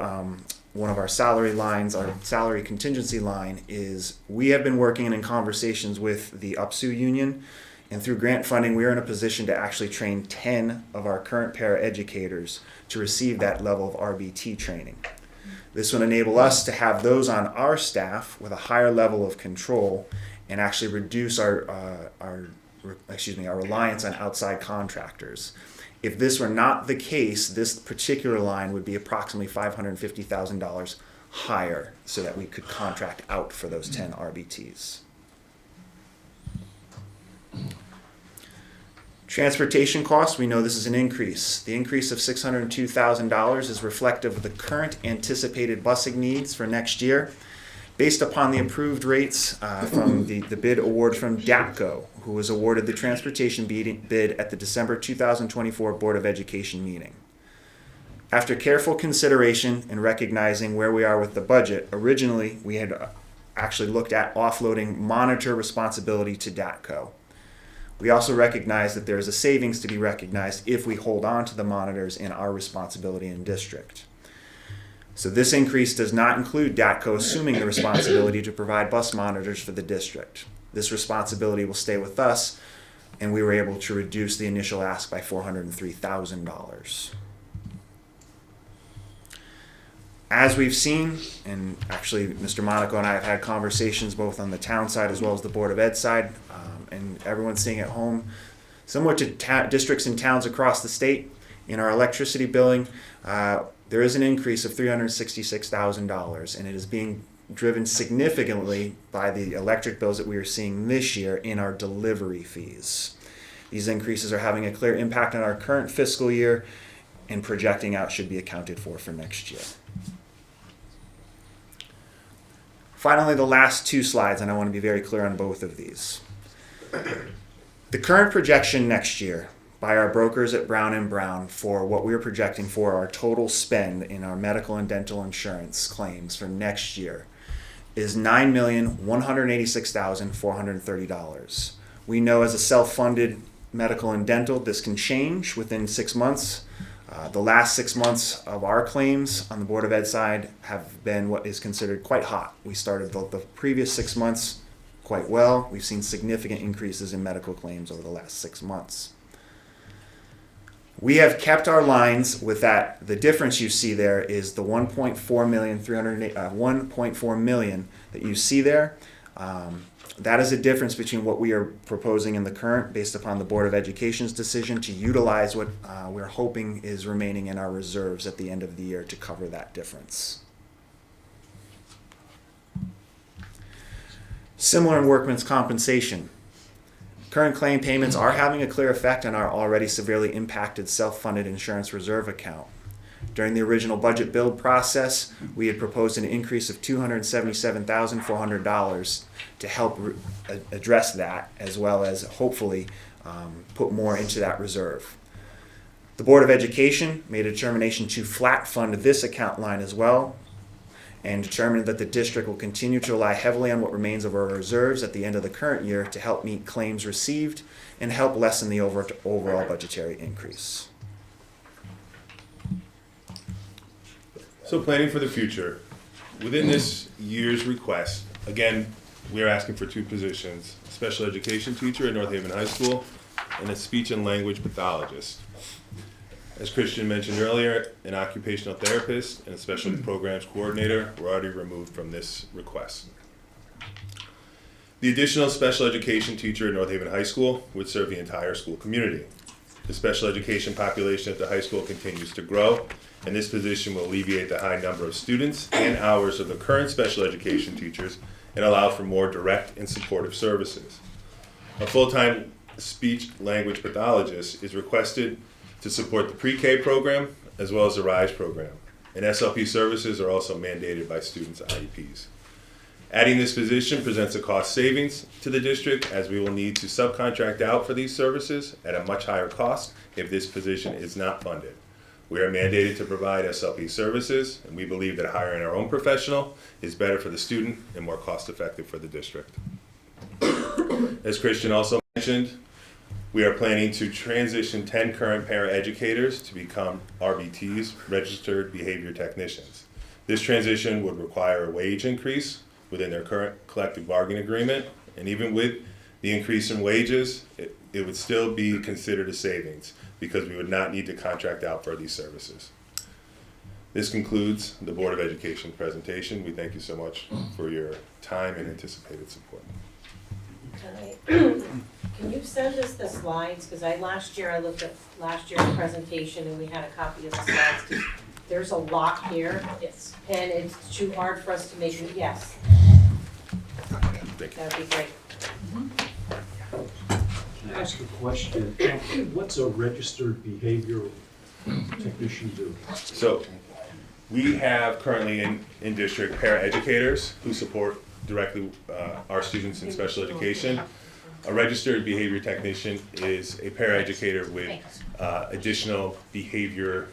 one of our salary lines, our salary contingency line, is we have been working in conversations with the UPSU union, and through grant funding we are in a position to actually train 10 of our current paraeducators to receive that level of RBT training. This would enable us to have those on our staff with a higher level of control and actually reduce our reliance on outside contractors. If this were not the case, this particular line would be approximately $550,000 higher so that we could contract out for those 10 RBTs. Transportation costs, we know this is an increase. The increase of $602,000 is reflective of the current anticipated busing needs for next year, based upon the approved rates from the bid award from DAPCO, who was awarded the transportation bid at the December 2024 Board of Education meeting. After careful consideration and recognizing where we are with the budget, originally we had actually looked at offloading monitor responsibility to DAPCO. We also recognize that there is a savings to be recognized if we hold on to the monitors in our responsibility in district. So this increase does not include DATCO assuming the responsibility to provide bus monitors for the district. This responsibility will stay with us, and we were able to reduce the initial ask by $403,000. As we've seen, and actually Mr. Monaco and I have had conversations both on the town side as well as the Board of Ed side, and everyone's seeing at home, similar to districts and towns across the state, in our electricity billing, there is an increase of $366,000, and it is being driven significantly by the electric bills that we are seeing this year in our delivery fees. These increases are having a clear impact on our current fiscal year, and projecting out should be accounted for next year. Finally, the last two slides, and I want to be very clear on both of these. The current projection next year by our brokers at Brown & Brown for what we're projecting for our total spend in our medical and dental insurance claims for next year is $9,186,430. We know as a self-funded medical and dental, this can change within 6 months. The last 6 months of our claims on the Board of Ed side have been what is considered quite hot. We started the previous 6 months quite well. We've seen significant increases in medical claims over the last 6 months. We have kept our lines with that. The difference you see there is the $1.4 million that you see there. That is a difference between what we are proposing in the current, based upon the Board of Education's decision to utilize what we're hoping is remaining in our reserves at the end of the year to cover that difference. Similar in workman's compensation. Current claim payments are having a clear effect on our already severely impacted self-funded insurance reserve account. During the original budget build process, we had proposed an increase of $277,400 to help address that, as well as hopefully put more into that reserve. The Board of Education made a determination to flat fund this account line as well, and determined that the district will continue to rely heavily on what remains of our reserves at the end of the current year to help meet claims received and help lessen the overall budgetary increase. So planning for the future. Within this year's request, again, we are asking for 2 positions, a special education teacher at North Haven High School and a speech and language pathologist. As Christian mentioned earlier, an occupational therapist and a special programs coordinator were already removed from this request. The additional special education teacher at North Haven High School would serve the entire school community. The special education population at the high school continues to grow, and this position will alleviate the high number of students and hours of the current special education teachers and allow for more direct and supportive services. A full-time speech language pathologist is requested to support the pre-K program as well as the RISE program. And SLP services are also mandated by students' IEPs. Adding this position presents a cost savings to the district, as we will need to subcontract out for these services at a much higher cost if this position is not funded. We are mandated to provide SLP services, and we believe that hiring our own professional is better for the student and more cost-effective for the district. As Christian also mentioned, we are planning to transition 10 current paraeducators to become RBTs, Registered Behavior Technicians. This transition would require a wage increase within their current collective bargaining agreement, and even with the increase in wages, it would still be considered a savings because we would not need to contract out for these services. This concludes the Board of Education presentation. We thank you so much for your time and anticipated support. Can you send us the slides? Because last year I looked at last year's presentation and we had a copy of the slides. 'Cause there's a lot here. Yes. And it's too hard for us to make it, yes, Thank you. that'd be great. Can I ask a question? What's a registered behavioral technician do? So we have currently in district paraeducators who support directly our students in special education. A registered behavior technician is a paraeducator with additional behavior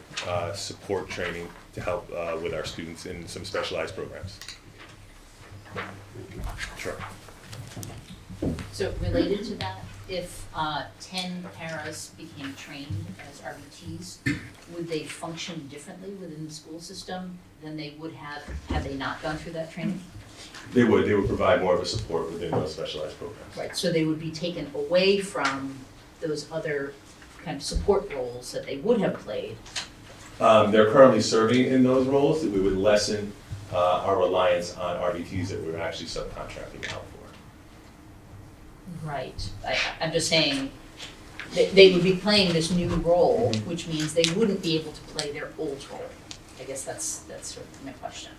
support training to help with our students in some specialized programs. Sure. So related to that, if 10 paras became trained as RBTs, would they function differently within the school system than they would have had they not gone through that training? They would provide more of a support within those specialized programs. Right, so they would be taken away from those other kind of support roles that they would have played. They're currently serving in those roles. That we would lessen our reliance on RBTs that we're actually subcontracting out for. Right, I'm just saying, they would be playing this new role, which means they wouldn't be able to play their old role. I guess that's sort of my question.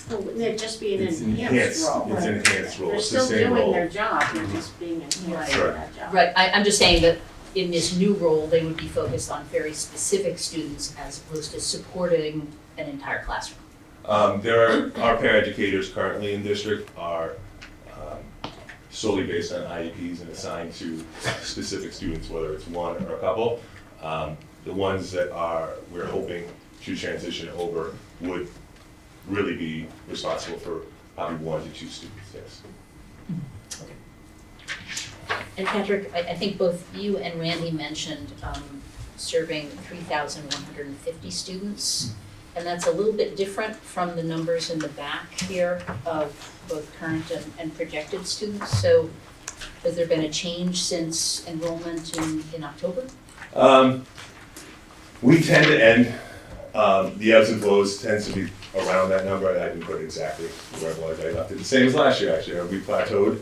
Well, wouldn't it just be an It's enhanced role? It's an enhanced role. They're It's the still same doing role. their job, they're just being enhanced in Right. that job. Right, I'm just saying that in this new role, they would be focused on very specific students as opposed to supporting an entire classroom. Our paraeducators currently in district are solely based on IEPs and assigned to specific students, whether it's one or a couple. The ones that we're hoping to transition over would really be responsible for probably 1 to 2 students, yes. And Patrick, I think both you and Randy mentioned serving 3,150 students. And that's a little bit different from the numbers in the back here of both current and projected students. So has there been a change since enrollment in October? We tend to end, the ebbs and flows tends to be around that number. I didn't put exactly where it was. I left it the same as last year, actually. We plateaued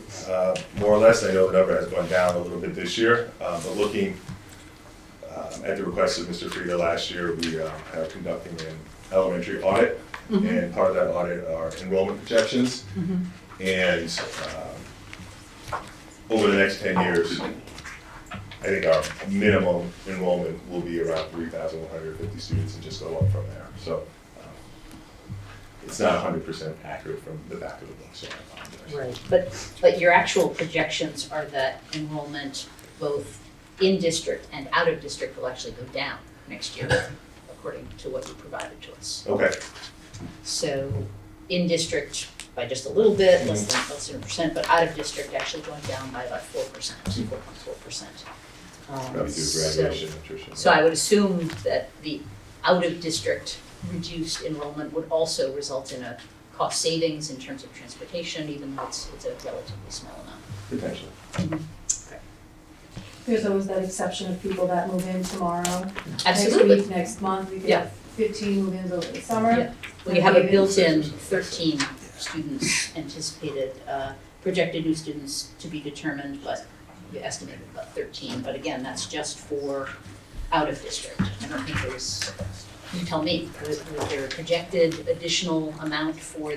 more or less. I know the number has gone down a little bit this year, but looking at the request of Mr. Frieda last year, we are conducting an elementary audit, and part of that audit are enrollment projections. And over the next 10 years, I think our minimum enrollment will be around 3,150 students and just go up from there. So it's not 100% accurate from the back of the book, so I apologize. Right, but your actual projections are that enrollment both in district and out of district will actually go down next year, according to what you provided to us. Okay. So in district by just a little bit, less than a percent, but out of district actually going down by about 4%, 4.4%. Probably due to graduation, attrition. So I would assume that the out of district reduced enrollment would also result in a cost savings in terms of transportation, even though it's a relatively small amount. Potentially. There's always that exception of people that move in tomorrow, Absolutely. next week, next month, we could Yeah. have 15 move-ins over the summer. Yeah. Well, you have a built-in 13 students anticipated, projected new students to be determined, but you estimated about 13. But again, that's just for out of district. I don't think there's, you tell me, was there a projected additional amount for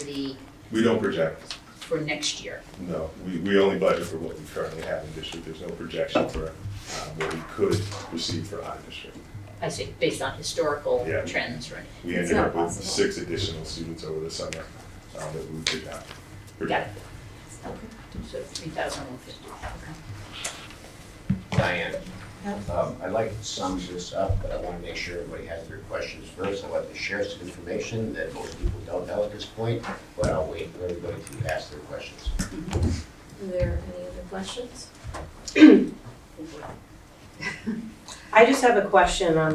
We don't project. for next year? No, we only budget for what we currently have in district. There's no projection for what we could receive for out of district. I see, based on historical Yeah. trends, right? We It's ended not up with possible. 6 additional students over the summer that we picked up. Got it. So 3,150, okay. Diane, I'd like to sum this up, but I want to make sure everybody has their questions first. I'd like to share some information that most people don't know at this point, but I'll wait for everybody to ask their questions. Are there any other questions? I just have a question on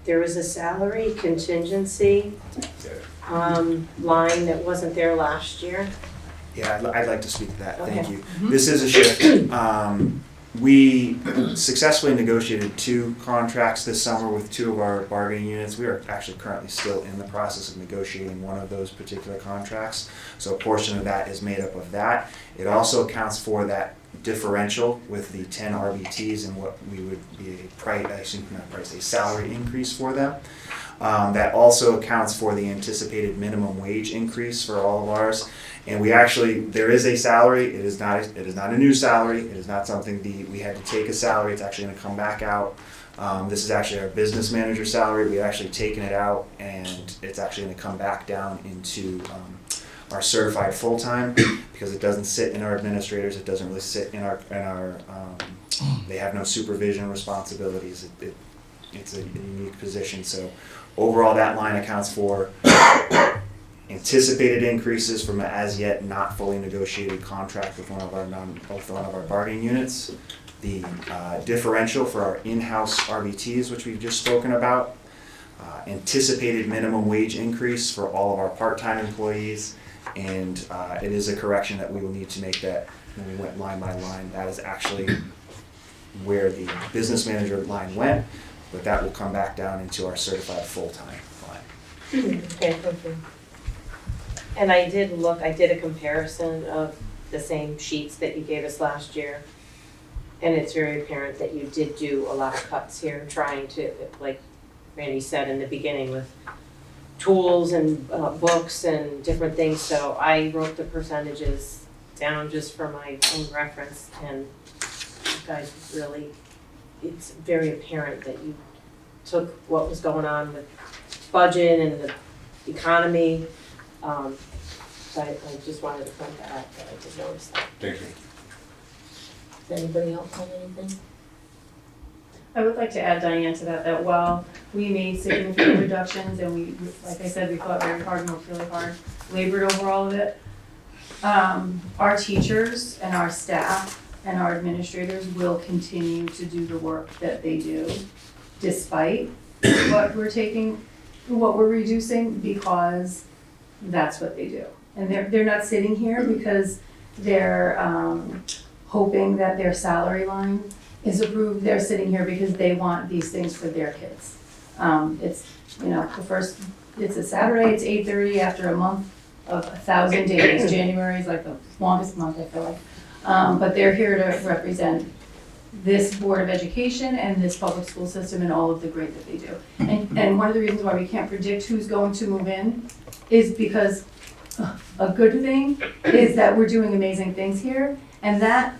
there was a salary contingency line that wasn't there last year. Yeah, I'd like to speak to that, thank Okay. you. This is a shift. We successfully negotiated 2 contracts this summer with 2 of our bargaining units. We are actually currently still in the process of negotiating one of those particular contracts. So a portion of that is made up of that. It also accounts for that differential with the 10 RBTs and what we would be a salary increase for them. That also accounts for the anticipated minimum wage increase for all of ours. And there is a salary. It is not a new salary. It is not something we had to take a salary. It's actually going to come back out. This is actually our business manager salary. We've actually taken it out, and it's actually going to come back down into our certified full-time because it doesn't sit in our administrators. It doesn't really sit in our they have no supervision responsibilities. It's a unique position. So overall, that line accounts for anticipated increases from an as yet not fully negotiated contract with one of our bargaining units. The differential for our in-house RVTs, which we've just spoken about. Anticipated minimum wage increase for all of our part-time employees. And it is a correction that we will need to make that when we went line by line. That is actually where the business manager line went, but that will come back down into our certified full-time line. Okay, thank you. And I did a comparison of the same sheets that you gave us last year. And it's very apparent that you did do a lot of cuts here, trying to, like Randy said in the beginning, with tools and books and different things. So I wrote the percentages down just for my own reference, and you guys really, it's very apparent that you took what was going on with budget and the economy. So I just wanted to point that out, that I did notice that. Thank you. Does anybody else have anything? I would like to add, Diane, to that while we made significant reductions and we, like I said, we fought very hard and worked really hard, labored over all of it, our teachers and our staff and our administrators will continue to do the work that they do despite what we're reducing, because that's what they do. And they're not sitting here because they're hoping that their salary line is approved. They're sitting here because they want these things for their kids. It's a Saturday, it's 8:30 after a month of 1,000 days. January is like the longest month, I feel like. But they're here to represent this Board of Education and this public school system and all of the great that they do. And one of the reasons why we can't predict who's going to move in is because a good thing is that we're doing amazing things here, and that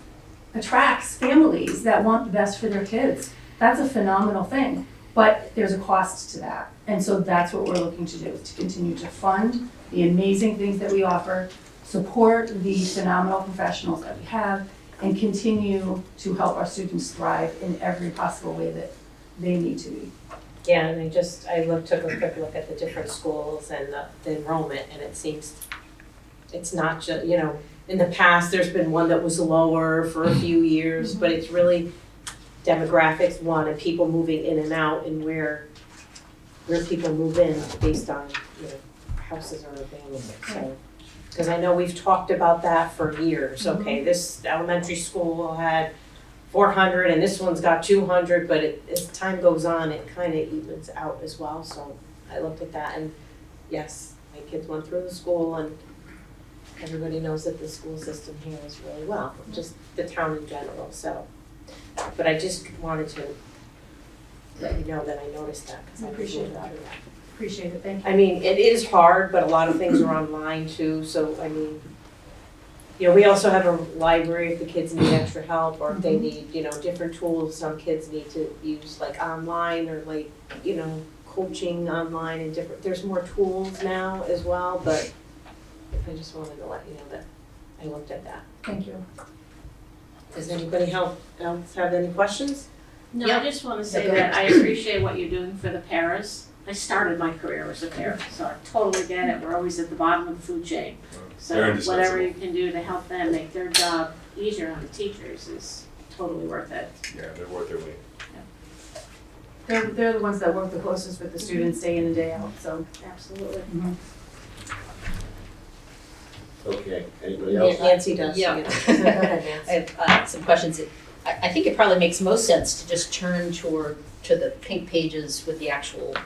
attracts families that want the best for their kids. That's a phenomenal thing, but there's a cost to that. And so that's what we're looking to do, is to continue to fund the amazing things that we offer, support the phenomenal professionals that we have, and continue to help our students thrive in every possible way that they need to be. Yeah, and took a quick look at the different schools and the enrollment, and it seems it's not just, in the past, there's been one that was lower for a few years, but it's really demographics, and people moving in and out, and where people move in based on, houses are available, so. Because I know we've talked about that for years, okay, this elementary school had 400 and this one's got 200, but as time goes on, it kind of evens out as well, so I looked at that, and yes, my kids went through the school, and everybody knows that the school system here is really well, just the town in general, so. But I just wanted to let you know that I noticed that, because I Appreciate that. Appreciate it, thank you. I mean, it is hard, but a lot of things are online too, so I mean, we also have a library if the kids need extra help, or if they need, different tools. Some kids need to use like online, or like, coaching online and different, there's more tools now as well, but I just wanted to let you know that I looked at that. Thank you. Does anybody else have any questions? No, Yeah. I just wanna say go ahead. that I appreciate what you're doing for the paras. I started my career as a para, so I totally get it, we're always at the bottom of the food chain. So They're whatever indispensable. you can do to help them make their job easier on the teachers is totally worth it. Yeah, they're worth their weight. They're the ones that work the closest with the students day in and day out, so. Absolutely. Okay, anybody else? Nancy does. Yeah. Go ahead, Nancy. I have some questions. I think it probably makes most sense to just turn to the pink pages with the actual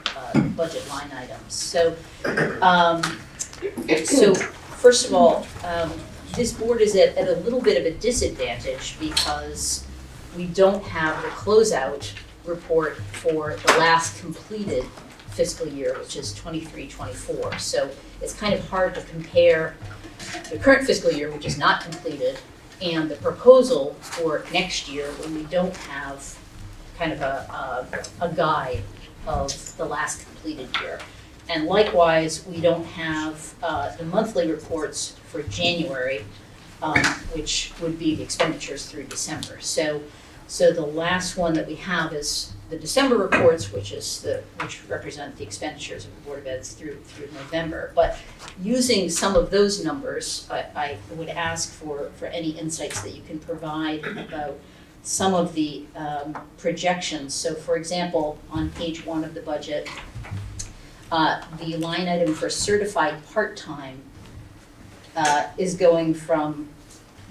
budget line items. So first of all, this board is at a little bit of a disadvantage because we don't have the closeout report for the last completed fiscal year, which is 23-24. So it's kind of hard to compare the current fiscal year, which is not completed, and the proposal for next year when we don't have kind of a guide of the last completed year. And likewise, we don't have the monthly reports for January, which would be the expenditures through December. So the last one that we have is the December reports, which represent the expenditures of the Board of Eds through November. But using some of those numbers, I would ask for any insights that you can provide about some of the projections. So for example, on page 1 of the budget, the line item for certified part-time is going from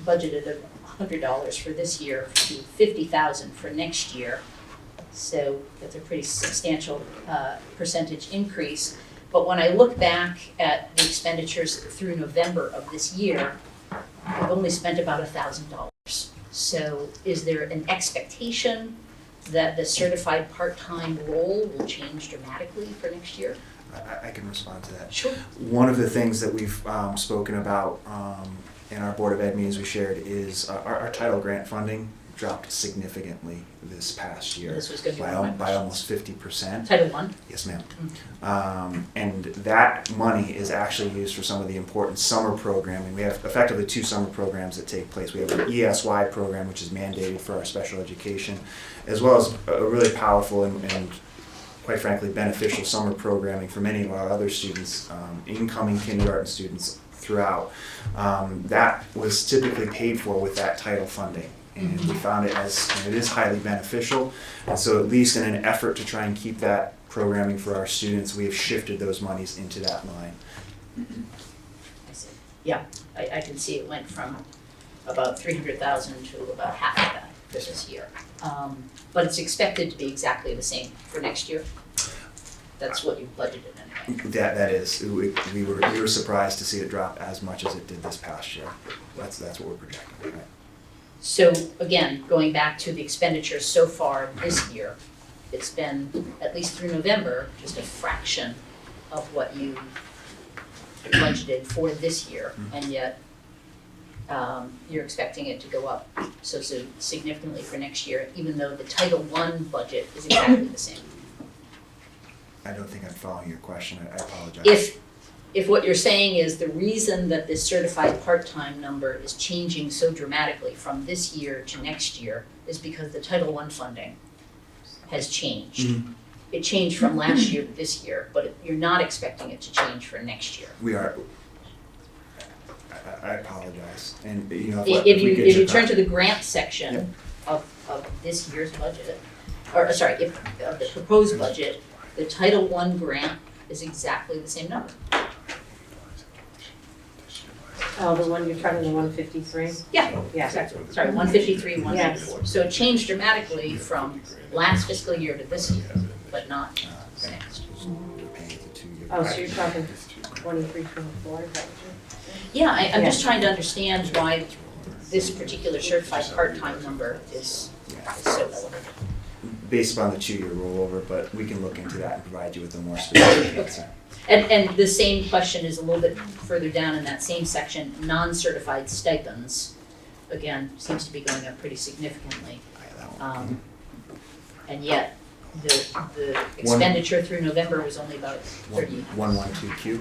budgeted of $100 for this year to $50,000 for next year. So that's a pretty substantial percentage increase. But when I look back at the expenditures through November of this year, we've only spent about $1,000. So is there an expectation that the certified part-time role will change dramatically for next year? I can respond to that. Sure. One of the things that we've spoken about in our Board of Ed meetings we shared is our title grant funding dropped significantly this past year. This was going to be one of my by almost 50%. Title I? Yes, ma'am. And that money is actually used for some of the important summer programming. We have effectively 2 summer programs that take place. We have an ESY program, which is mandated for our special education, as well as a really powerful and quite frankly beneficial summer programming for many of our other students, incoming kindergarten students throughout. That was typically paid for with that title funding. And we found it it is highly beneficial. And so at least in an effort to try and keep that programming for our students, we have shifted those monies into that line. I see. Yeah, I can see it went from about $300,000 to about half of that for this year. But it's expected to be exactly the same for next year. That's what you budgeted anyway. That is, we were surprised to see it drop as much as it did this past year. That's what we're projecting. Right? So again, going back to the expenditures so far this year, it's been, at least through November, just a fraction of what you budgeted for this year, and yet you're expecting it to go up so significantly for next year, even though the Title I budget is exactly the same. I don't think I'm following your question. I apologize. If what you're saying is the reason that this certified part-time number is changing so dramatically from this year to next year is because the Title I funding has changed. Mm-hmm. It changed from last year to this year, but you're not expecting it to change for next year. We are. I apologize. And if If you turn to the grant section of this year's budget, or sorry, of the proposed budget, the Title I grant is exactly the same number. Oh, the one you're trying to, the 153? Yeah, Yeah. exactly. Sorry, 153, 154. So it changed dramatically from last fiscal year to this year, but not for next. Oh, so you're talking 23, 24, is that what Yeah, I'm just trying to understand why this particular certified part-time number is so relevant. Based upon the 2-year rollover, but we can look into that and provide you with a more specific answer. And the same question is a little bit further down in that same section, non-certified stipends, again, seems to be going up pretty significantly. And yet, the expenditure through November was only about 30. 112Q.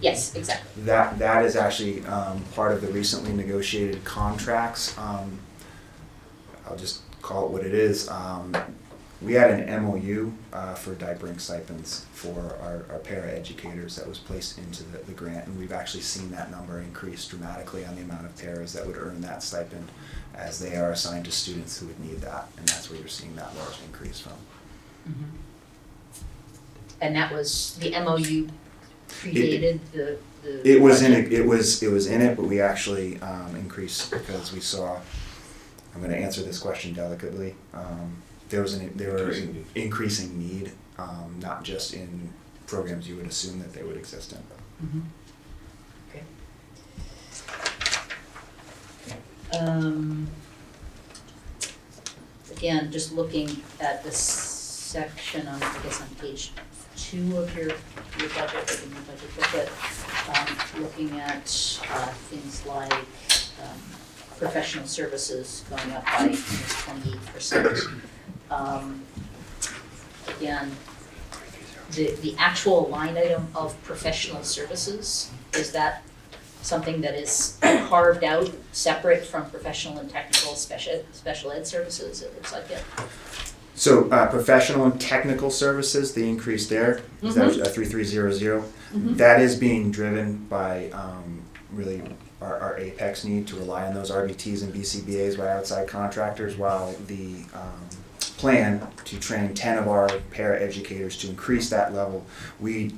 Yes, exactly. That is actually part of the recently negotiated contracts. I'll just call it what it is. We had an MOU for DIPRINC stipends for our para-educators that was placed into the grant, and we've actually seen that number increase dramatically on the amount of paras that would earn that stipend as they are assigned to students who would need that, and that's where you're seeing that large increase from. Mm-hmm. And that was, the MOU predated the It was in budget? it. It was in it, but we actually increased because we saw. I'm going to answer this question delicately. There were increasing need, not just in programs you would assume that they would exist in. Mm-hmm. Okay. Again, just looking at this section on, I guess on page 2 of your budget, in your budget booklet, looking at things like professional services going up by almost 28%. Again, the actual line item of professional services, is that something that is carved out separate from professional and technical special ed services? It looks like it. So professional and technical services, the increase there is that 3300. Mm-hmm. That is being driven by really our Apex need to rely on those RBTs and BCBAs by outside contractors, while the plan to train 10 of our para-educators to increase that level,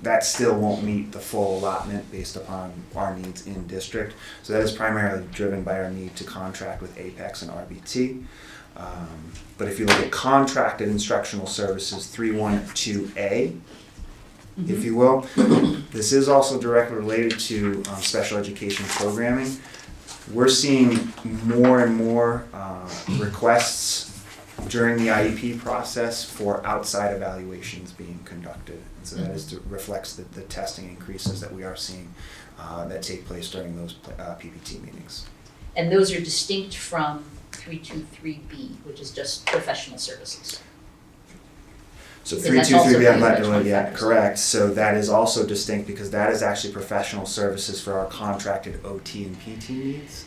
that still won't meet the full allotment based upon our needs in district. So that is primarily driven by our need to contract with Apex and RBT. But if you look at contracted instructional services 312A, if you will, this is also directly related to special education programming. We're seeing more and more requests during the IEP process for outside evaluations being conducted. And so that reflects the testing increases that we are seeing that take place during those PPT meetings. And those are distinct from 323B, which is just professional services. So And that's also 323B, I'm not paid by doing yet, 25%. correct. So that is also distinct because that is actually professional services for our contracted OT and PT needs.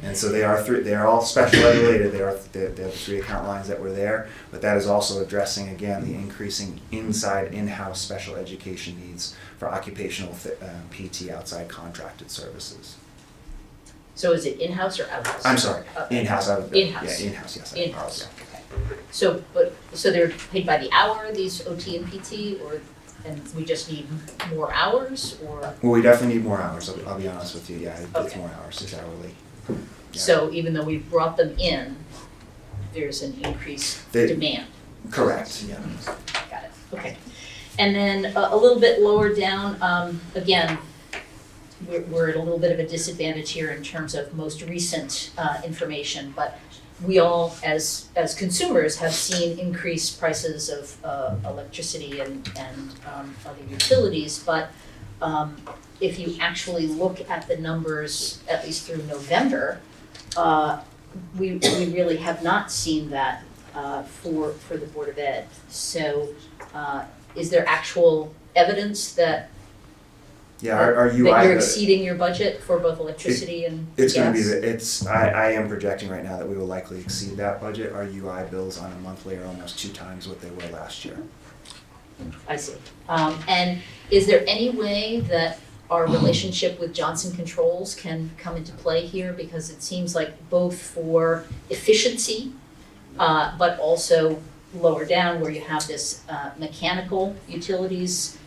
And so they are all special ed related. They're the 3 account lines that were there, but that is also addressing again the increasing in-house special education needs for occupational PT outside contracted services. So is it in-house or out-house? I'm sorry, in-house. In-house. Yeah, in-house. Yes. In-house, okay. So they're paid by the hour, these OT and PT, and we just need more hours, or? Well, we definitely need more hours. I'll be honest with you. Yeah, it's Okay. more hours. It's hourly. Yeah. So even though we've brought them in, there's an increased demand. Correct. Yeah. Got it, okay. And then a little bit lower down, again, we're at a little bit of a disadvantage here in terms of most recent information, but we all, as consumers, have seen increased prices of electricity and other utilities, but if you actually look at the numbers, at least through November, we really have not seen that for the Board of Ed. So is there actual evidence that Yeah, our UI. that you're exceeding your budget for both electricity and It's gas? going to be, I am projecting right now that we will likely exceed that budget. Our UI bills on a monthly are almost 2 times what they were last year. I see. And is there any way that our relationship with Johnson Controls can come into play here? Because it seems like both for efficiency, but also lower down where you have this mechanical utilities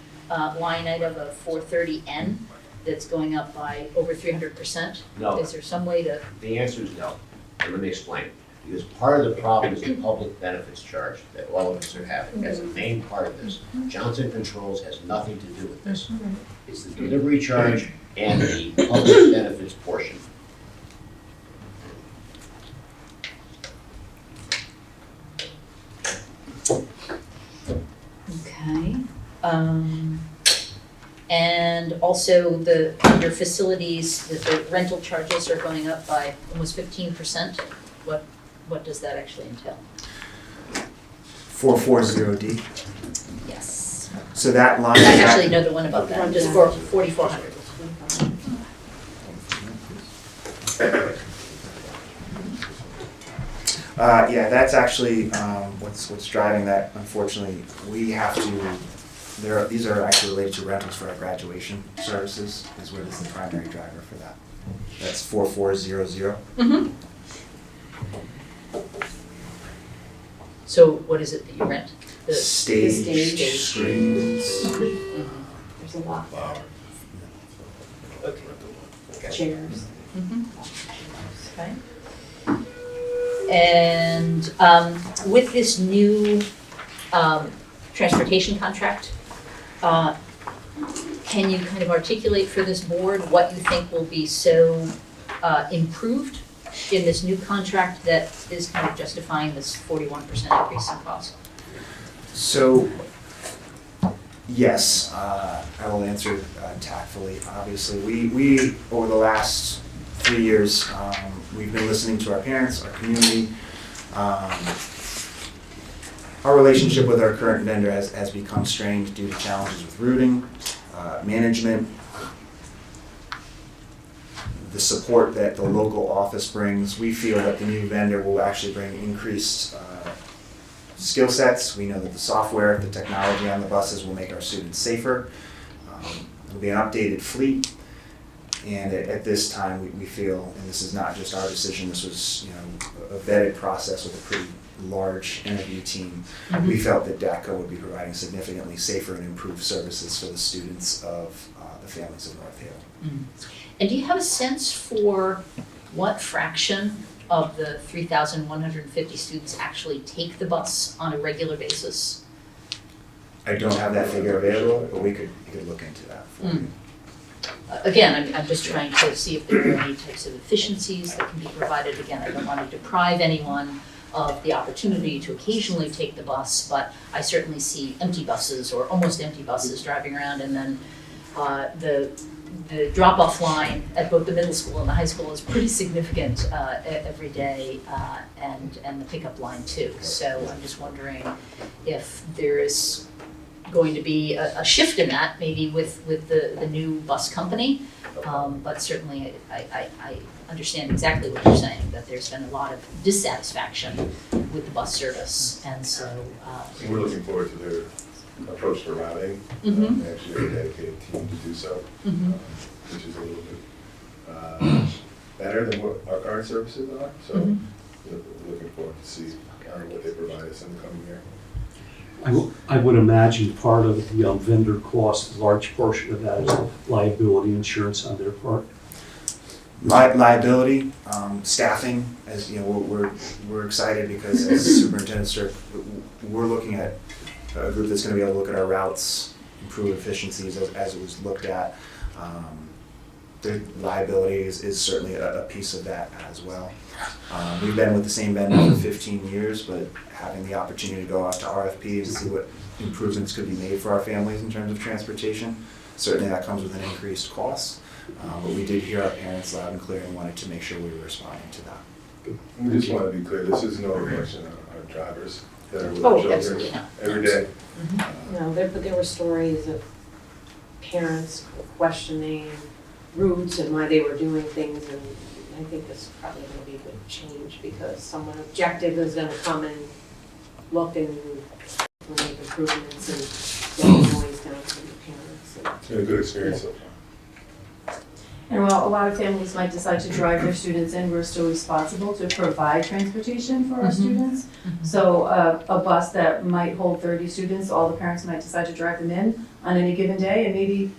line item of 430N that's going up by over 300%. No. Is there some way to? The answer is no, and let me explain. Because part of the problem is the public benefits charge that all of us are having. That's a main part of this. Johnson Controls has nothing to do with this. It's the delivery charge and the public benefits portion. Okay. And also under facilities, the rental charges are going up by almost 15%. What does that actually entail? 440D. Yes. So that line. Actually, no, the one above that, just for 4,400. Yeah, that's actually what's driving that. Unfortunately, we have to. These are actually related to rentals for our graduation services. Is what is the primary driver for that. That's 4400. Mm-hmm. So what is it that you rent? The Stage screens. There's a lot. Okay. Chairs. Mm-hmm. Okay. And with this new transportation contract, can you kind of articulate for this board what you think will be so improved in this new contract that is kind of justifying this 41% increase in cost? So, yes, I will answer tactfully. Obviously, we over the last 3 years, we've been listening to our parents, our community. Our relationship with our current vendor has become strained due to challenges with routing, management, the support that the local office brings. We feel that the new vendor will actually bring increased skill sets. We know that the software, the technology on the buses will make our students safer. It'll be an updated fleet. And at this time, we feel, and this is not just our decision, this was a vetted process with a pretty large interview team. Mm-hmm. We felt that DATCO would be providing significantly safer and improved services for the students of the families of North Haven. Mm-hmm. And do you have a sense for what fraction of the 3,150 students actually take the bus on a regular basis? I don't have that figure available, but we could look into that for you. Again, I'm just trying to see if there are any types of efficiencies that can be provided. Again, I don't want to deprive anyone of the opportunity to occasionally take the bus, but I certainly see empty buses or almost empty buses driving around, and then the drop-off line at both the middle school and the high school is pretty significant every day, and the pickup line too. So I'm just wondering if there is going to be a shift in that, maybe with the new bus company. But certainly I understand exactly what you're saying, that there's been a lot of dissatisfaction with the bus service, and so. And we're looking forward to their approach to routing. Mm-hmm. They actually have a dedicated team to do so, Mm-hmm. which is a little bit better than what our current services are. So we're looking forward to see what they provide us in the coming year. I would imagine part of the vendor cost, a large portion of that is liability insurance on their part. Liability, staffing, as you know, we're excited because as superintendent, sir, we're looking at a group that's going to be able to look at our routes, improve efficiencies as it was looked at. The liability is certainly a piece of that as well. We've been with the same vendor for 15 years, but having the opportunity to go out to RFPs and see what improvements could be made for our families in terms of transportation, certainly that comes with an increased cost. But we did hear our parents loud and clear and wanted to make sure we were responding to that. We just want to be clear, this is no reflection on our drivers that are with Oh, our children absolutely not. every day. No, but there were stories of parents questioning routes and why they were doing things, and I think this is probably going to be a good change because someone objective is going to come and look and make improvements and get the noise down to the parents. It's been a good experience so far. And while a lot of families might decide to drive their students in, we're still responsible to provide transportation for our students. So a bus that might hold 30 students, all the parents might decide to drive them in on any given day, and maybe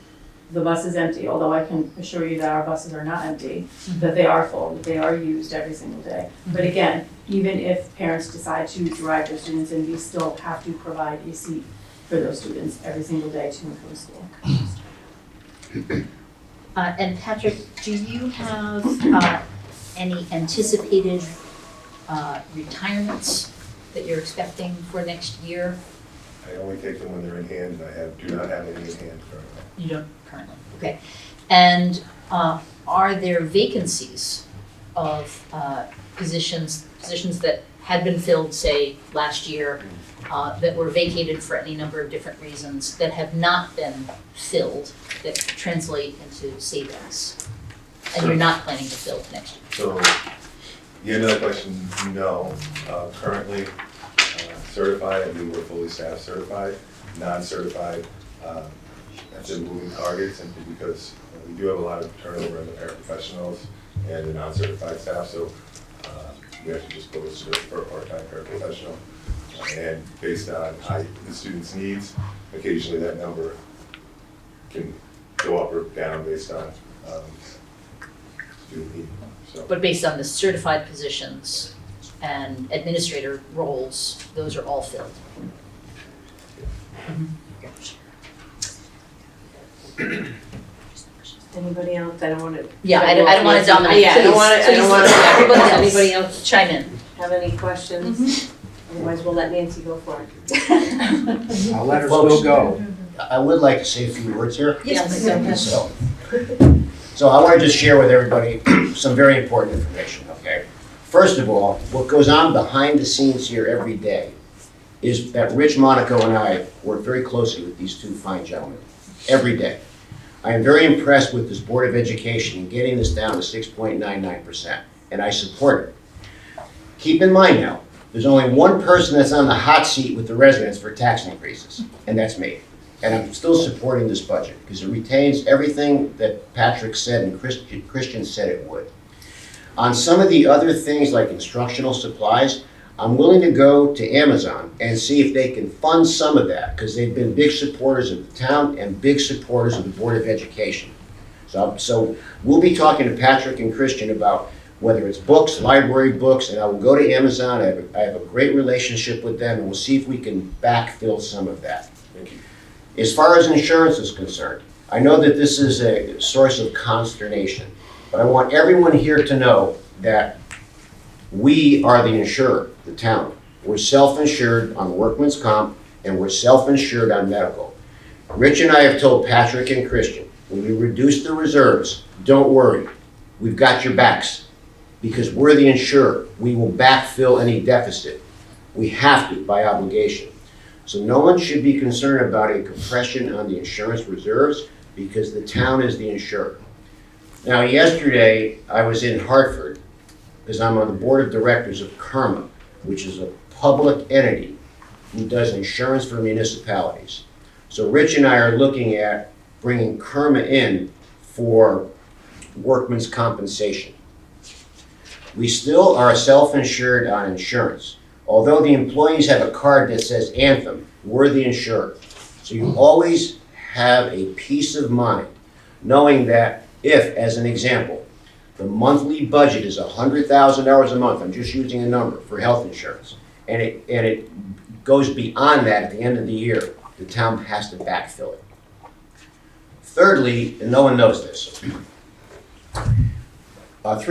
the bus is empty, although I can assure you that our buses are not empty, that they are full, that they are used every single day. But again, even if parents decide to drive their students in, we still have to provide a seat for those students every single day to and from school. And Patrick, do you have any anticipated retirements that you're expecting for next year? I only take them when they're in hand, and I do not have any in hand currently. You don't currently, okay. And are there vacancies of positions that had been filled, say, last year, that were vacated for any number of different reasons, that have not been filled, that translate into savings? And you're not planning to fill next year? So, the end of that question, no. Currently, certified, I believe we're fully staff certified. Non-certified, that's a moving target simply because we do have a lot of turnover in the paraprofessionals and the non-certified staff, so we have to just go for a part-time paraprofessional. And based on the student's needs, occasionally that number can go up or down based on student need. So. But based on the certified positions and administrator roles, those are all filled? Anybody else? I don't want to. Yeah, I don't want to dominate. Yeah, I don't want to, I don't want to, Everybody else. anybody else Chime in. have any questions? Otherwise, we'll let Nancy go for it. I'll let her still go. I would like to say a few words here. Yes. So I want to just share with everybody some very important information, okay? First of all, what goes on behind the scenes here every day is that Rich Monaco and I work very closely with these two fine gentlemen, every day. I am very impressed with this Board of Education in getting this down to 6.99%, and I support it. Keep in mind now, there's only one person that's on the hot seat with the residents for tax increases, and that's me. And I'm still supporting this budget because it retains everything that Patrick said and Christian said it would. On some of the other things like instructional supplies, I'm willing to go to Amazon and see if they can fund some of that because they've been big supporters of the town and big supporters of the Board of Education. So we'll be talking to Patrick and Christian about whether it's books, library books, and I will go to Amazon. I have a great relationship with them, and we'll see if we can backfill some of that. Thank you. As far as insurance is concerned, I know that this is a source of consternation, but I want everyone here to know that we are the insurer, the town. We're self-insured on workman's comp, and we're self-insured on medical. Rich and I have told Patrick and Christian, when we reduce the reserves, don't worry, we've got your backs. Because we're the insurer, we will backfill any deficit. We have to, by obligation. So no one should be concerned about a compression on the insurance reserves because the town is the insurer. Now, yesterday, I was in Hartford because I'm on the board of directors of KERMA, which is a public entity who does insurance for municipalities. So Rich and I are looking at bringing KERMA in for workman's compensation. We still are self-insured on insurance. Although the employees have a card that says Anthem, we're the insurer. So you always have a peace of mind knowing that if, as an example, the monthly budget is $100,000 a month, I'm just using a number for health insurance, and it goes beyond that at the end of the year, the town has to backfill it. Thirdly, and no one knows this, 3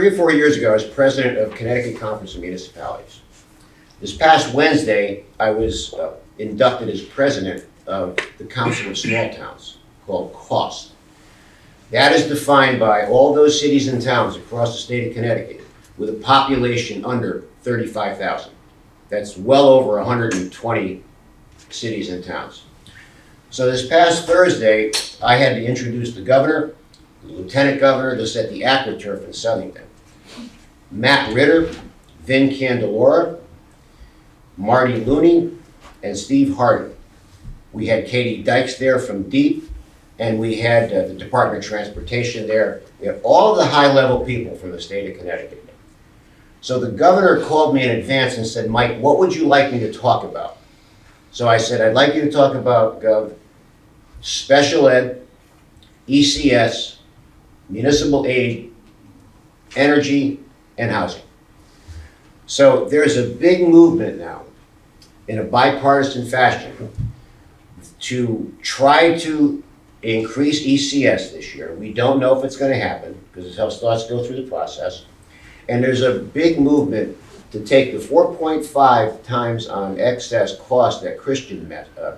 or 4 years ago, I was president of Connecticut Conference of Municipalities. This past Wednesday, I was inducted as president of the Council of Small Towns, called COST. That is defined by all those cities and towns across the state of Connecticut with a population under 35,000. That's well over 120 cities and towns. So this past Thursday, I had to introduce the governor, the lieutenant governor, this at the AquaTurf in Southington. Matt Ritter, Vin Candelora, Marty Looney, and Steve Hardy. We had Katie Dykes there from DEEP, and we had the Department of Transportation there. We had all the high-level people from the state of Connecticut. So the governor called me in advance and said, Mike, what would you like me to talk about? So I said, I'd like you to talk about special ed, ECS, municipal aid, energy, and housing. So there's a big movement now in a bipartisan fashion to try to increase ECS this year. We don't know if it's going to happen because it helps us go through the process. And there's a big movement to take the 4.5 times on excess cost that Christian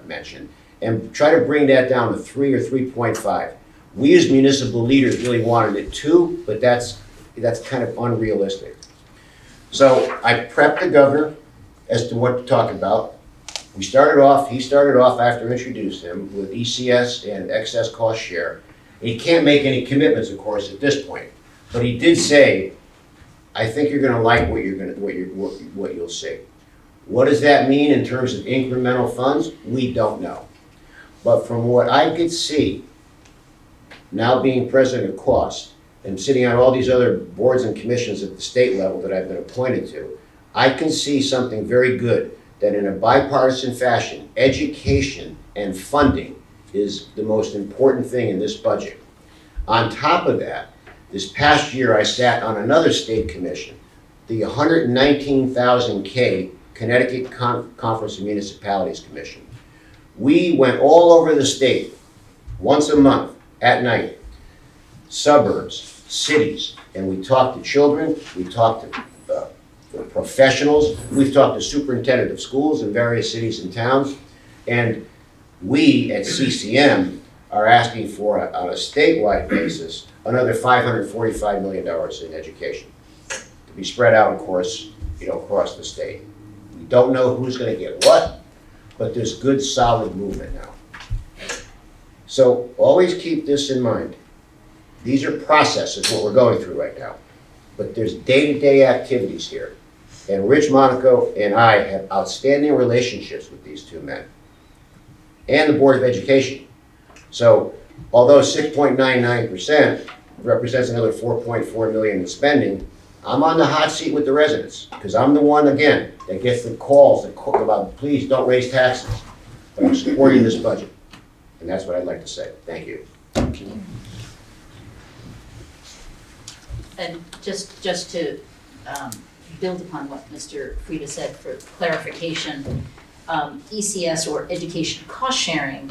mentioned and try to bring that down to 3 or 3.5. We as municipal leaders really wanted it 2, but that's kind of unrealistic. So I prepped the governor as to what to talk about. He started off after I introduced him with ECS and excess cost share. He can't make any commitments, of course, at this point, but he did say, I think you're gonna like what you'll see. What does that mean in terms of incremental funds? We don't know. But from what I could see, now being president of cost and sitting on all these other boards and commissions at the state level that I've been appointed to, I can see something very good, that in a bipartisan fashion, education and funding is the most important thing in this budget. On top of that, this past year I sat on another state commission, the 119,000K Connecticut Conference of Municipalities Commission. We went all over the state once a month at night, suburbs, cities, and we talked to children, we talked to professionals, we've talked to superintendent of schools in various cities and towns, and we at CCM are asking for, on a statewide basis, another $545 million in education, to be spread out, of course, across the state. We don't know who's going to get what, but there's good, solid movement now. So always keep this in mind. These are processes, what we're going through right now, but there's day-to-day activities here. And Rich Monaco and I have outstanding relationships with these two men and the Board of Education. So although 6.99% represents another $4.4 million in spending, I'm on the hot seat with the residents because I'm the one, again, that gets the calls about, please don't raise taxes. But I'm supporting this budget. And that's what I'd like to say. Thank you. And just to build upon what Mr. Frieda said for clarification, ECS, or education cost sharing,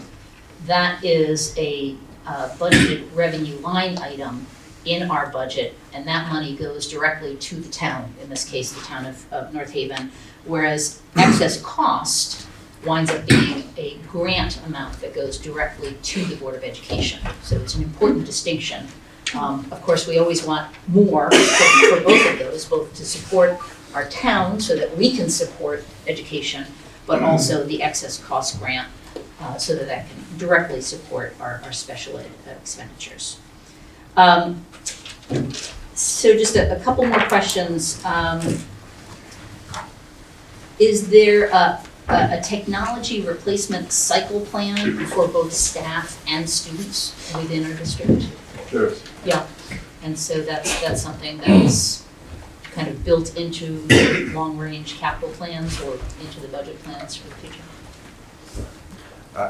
that is a budgeted revenue line item in our budget, and that money goes directly to the town, in this case the town of North Haven, whereas excess cost winds up being a grant amount that goes directly to the Board of Education. So it's an important distinction. Of course, we always want more for both of those, both to support our town so that we can support education, but also the excess cost grant so that that can directly support our special ed expenditures. So just a couple more questions. Is there a technology replacement cycle plan for both staff and students within our district? Sure. Yeah, and so that's something that's kind of built into long-range capital plans or into the budget plans for the future?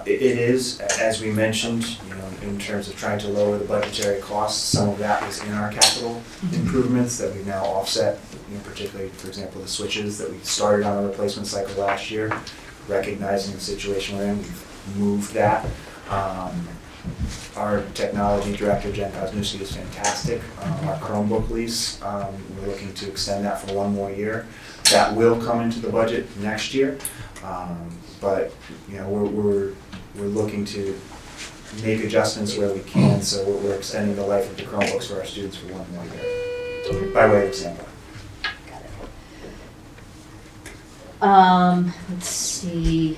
It is, as we mentioned, in terms of trying to lower the budgetary costs, some of that was in our capital improvements that we've now offset, particularly, for example, the switches that we started on a replacement cycle last year, recognizing the situation we're in, we've moved that. Our technology director, Jen Kosnewski, is fantastic. Our Chromebook lease, we're looking to extend that for 1 more year. That will come into the budget next year. But we're looking to make adjustments where we can, so we're extending the life of the Chromebooks for our students for 1 more year, by way of example. Got it. Let's see.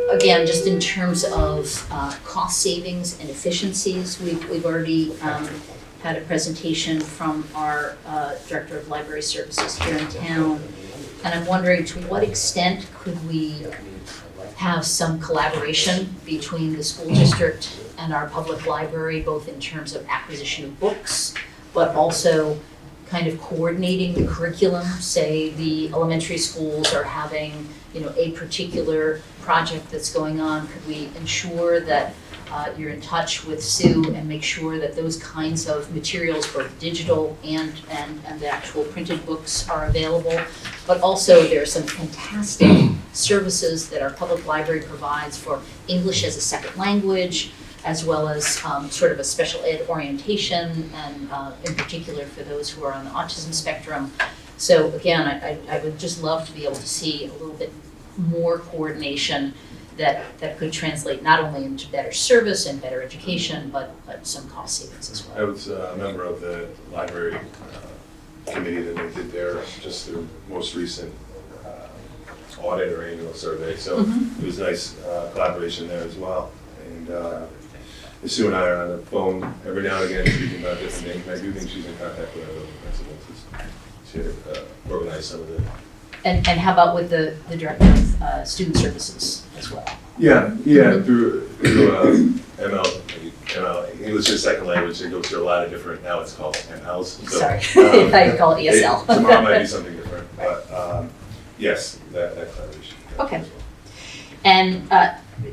Again, just in terms of cost savings and efficiencies, we've already had a presentation from our Director of Library Services here in town. And I'm wondering, to what extent could we have some collaboration between the school district and our public library, both in terms of acquisition of books, but also kind of coordinating the curriculum? Say the elementary schools are having, a particular project that's going on. Could we ensure that you're in touch with Sue and make sure that those kinds of materials, both digital and the actual printed books, are available? But also there are some fantastic services that our public library provides for English as a second language, as well as sort of a special ed orientation, and in particular for those who are on the autism spectrum. So again, I would just love to be able to see a little bit more coordination that could translate not only into better service and better education, but some cost savings as I well. was a member of the library committee that they did just their most recent audit or annual survey, so it was nice collaboration there as well. And Sue and I are on the phone every now and again speaking about different things. I do think she's in contact with our building principals to organize some of the. And how about with the director of student services as well? Yeah, through ML, English as second language, it goes through a lot of different, now it's called MLs. So, Sorry, I call it ESL. Tomorrow might be something different, but yes, that collaboration. Okay. And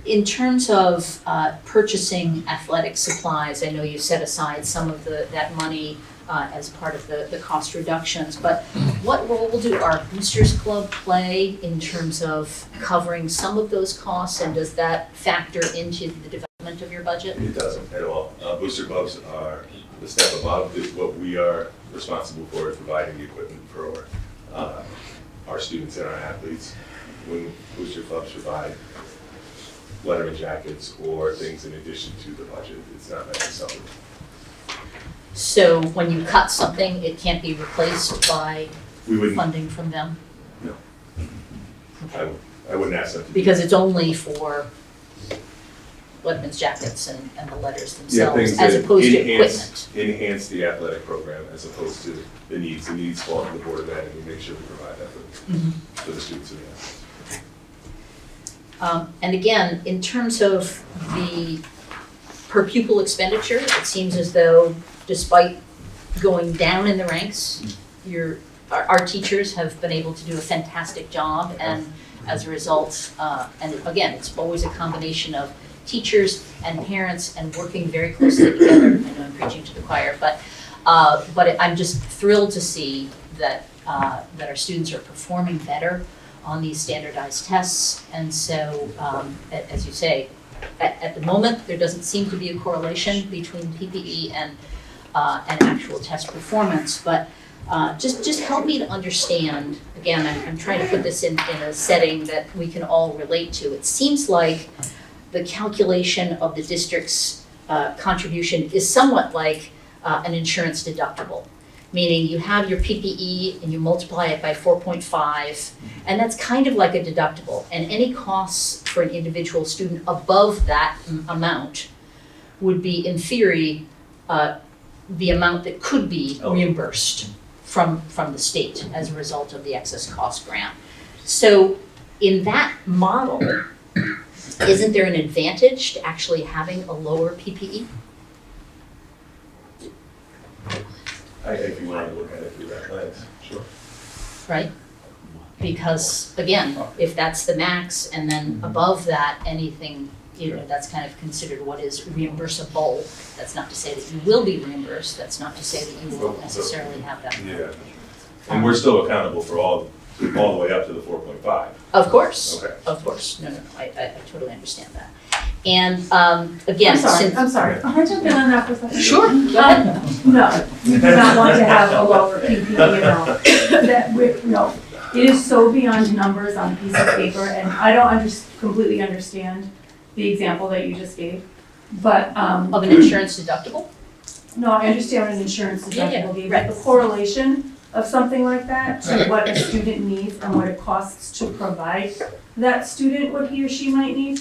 in terms of purchasing athletic supplies, I know you set aside some of that money as part of the cost reductions, but what role do our Boosters Club play in terms of covering some of those costs, and does that factor into the development of your budget? It doesn't at all. Booster clubs are the step above. What we are responsible for is providing the equipment for our students and our athletes. When booster clubs provide letterman jackets or things in addition to the budget, it's not meant to supplement. So when you cut something, it can't be replaced by funding from them? No. I wouldn't ask them to. Because it's only for letterman's jackets and the letters Yeah, themselves, things as that opposed to equipment. enhance the athletic program as opposed to the needs. The needs fall to the Board of Ed, and we make sure we provide that for the students and the athletes. And again, in terms of the per pupil expenditure, it seems as though despite going down in the ranks, our teachers have been able to do a fantastic job, and as a result, and again, it's always a combination of teachers and parents and working very closely together. I know I'm preaching to the choir, but I'm just thrilled to see that our students are performing better on these standardized tests. And so, as you say, at the moment, there doesn't seem to be a correlation between PPE and actual test performance, but just help me to understand, again, I'm trying to put this in a setting that we can all relate to. It seems like the calculation of the district's contribution is somewhat like an insurance deductible, meaning you have your PPE and you multiply it by 4.5, and that's kind of like a deductible. And any costs for an individual student above that amount would be, in theory, the amount that could be reimbursed from the state as a result of the excess cost grant. So in that model, isn't there an advantage to actually having a lower PPE? If you wanted to look at it through that lens, sure. Right? Because again, if that's the max and then above that, anything, that's kind of considered what is reimbursable. That's not to say that you will be reimbursed. That's not to say that you will necessarily have that. Yeah. And we're still accountable for all the way up to the 4.5. Of course. Okay. Of course. No. I totally understand that. And again, I'm sorry. Can I jump in on that for a second? Sure. Go ahead. No, we do not want to have a lower PPE at all. No, it is so beyond numbers on a piece of paper, and I don't completely understand the example that you just gave. But of an insurance deductible? No, I understand what an insurance Yeah, deductible gave, right. but the correlation of something like that to what a student needs and what it costs to provide that student what he or she might need,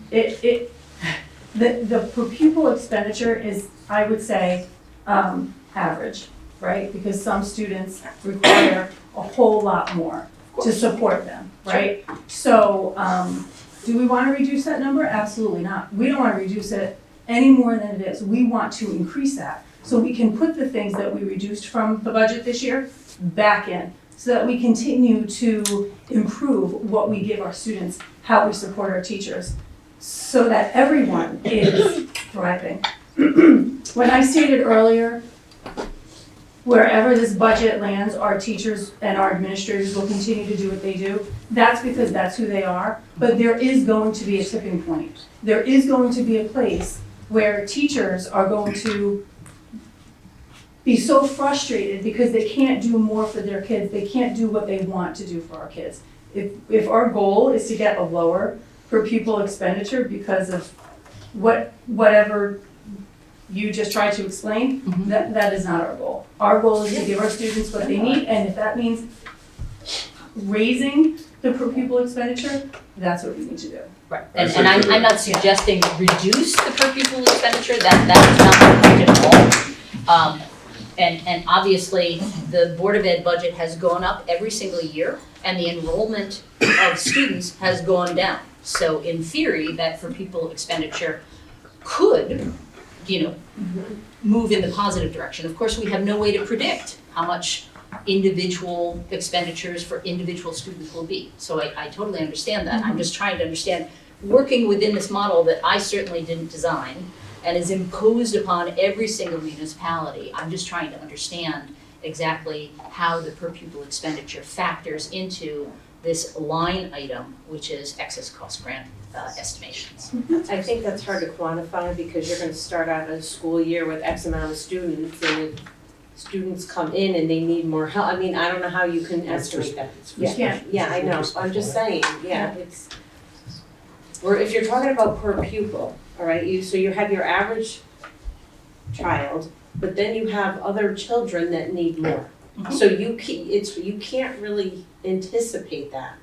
the per pupil expenditure is, I would say, average, right? Because some students require a whole lot more to support them, right? So, do we want to reduce that number? Absolutely not. We don't want to reduce it any more than it is. We want to increase that so we can put the things that we reduced from the budget this year back in, so that we continue to improve what we give our students, how we support our teachers, so that everyone is thriving. When I stated earlier, wherever this budget lands, our teachers and our administrators will continue to do what they do. That's because that's who they are. But there is going to be a tipping point. There is going to be a place where teachers are going to be so frustrated because they can't do more for their kids, they can't do what they want to do for our kids. If our goal is to get a lower per pupil expenditure because of whatever you just tried to explain, that is not our goal. Our goal is to give our students what they need, and if that means raising the per pupil expenditure, that's what we need to do. Right, and I'm not suggesting reduce the per pupil expenditure, that is not my point at all. And obviously, the Board of Ed budget has gone up every single year, and the enrollment of students has gone down. So in theory, that per pupil expenditure could, move in the positive direction. Of course, we have no way to predict how much individual expenditures for individual students will be. So I totally understand that. I'm just trying to understand, working within this model that I certainly didn't design and is imposed upon every single municipality, I'm just trying to understand exactly how the per pupil expenditure factors into this line item, which is excess cost grant estimations. I think that's hard to quantify because you're gonna start out a school year with X amount of students, and if students come in and they need more help, I mean, I don't know how you can estimate that. Yeah, I know, I'm just saying, it's, or if you're talking about per pupil, all right, so you have your average child, but then you have other children that need more. So you can't really anticipate that.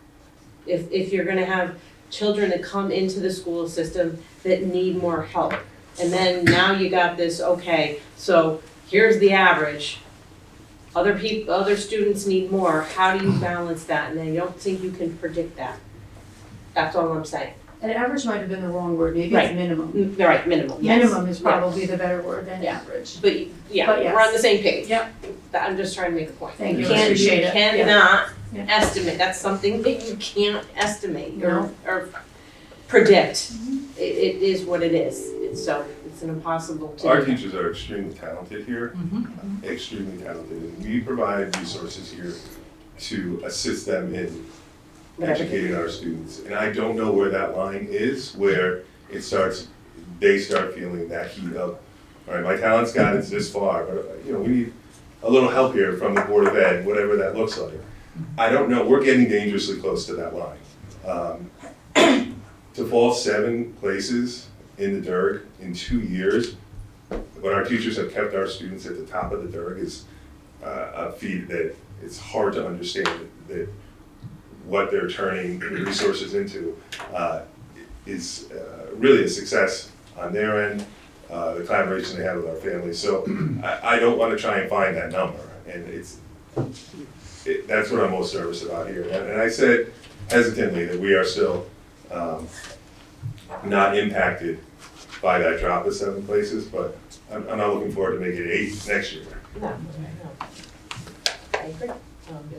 If you're gonna have children that come into the school system that need more help. And then now you got this, okay, so here's the average. Other students need more. How do you balance that? And I don't think you can predict that. That's all I'm saying. And average might have been the wrong word, maybe Right. it's minimum. Right, minimum, yes. Minimum is probably the better word than average. But yeah, But yes. we're on the same page. Yep. I'm just trying to make a point. Thank you, I You appreciate it. Yeah. cannot Yeah. estimate, that's something that you can't estimate No. or predict. It is what it is. It's an impossible to. Our teachers are extremely talented here, extremely talented, and we provide resources here to assist them in educating our students. And I don't know where that line is, where they start feeling that heat of, all right, my talent's got us this far, but we need a little help here from the Board of Ed, whatever that looks like. I don't know, we're getting dangerously close to that line. To fall 7 places in the DIRG in 2 years, when our teachers have kept our students at the top of the DIRG, is a feat that it's hard to understand that what they're turning resources into is really a success on their end, the collaboration they have with our families. So I don't want to try and find that number, and that's what I'm most nervous about here. And I said hesitantly that we are still not impacted by that drop of 7 places, but I'm not looking forward to making it 8 next year. No, I agree. I'm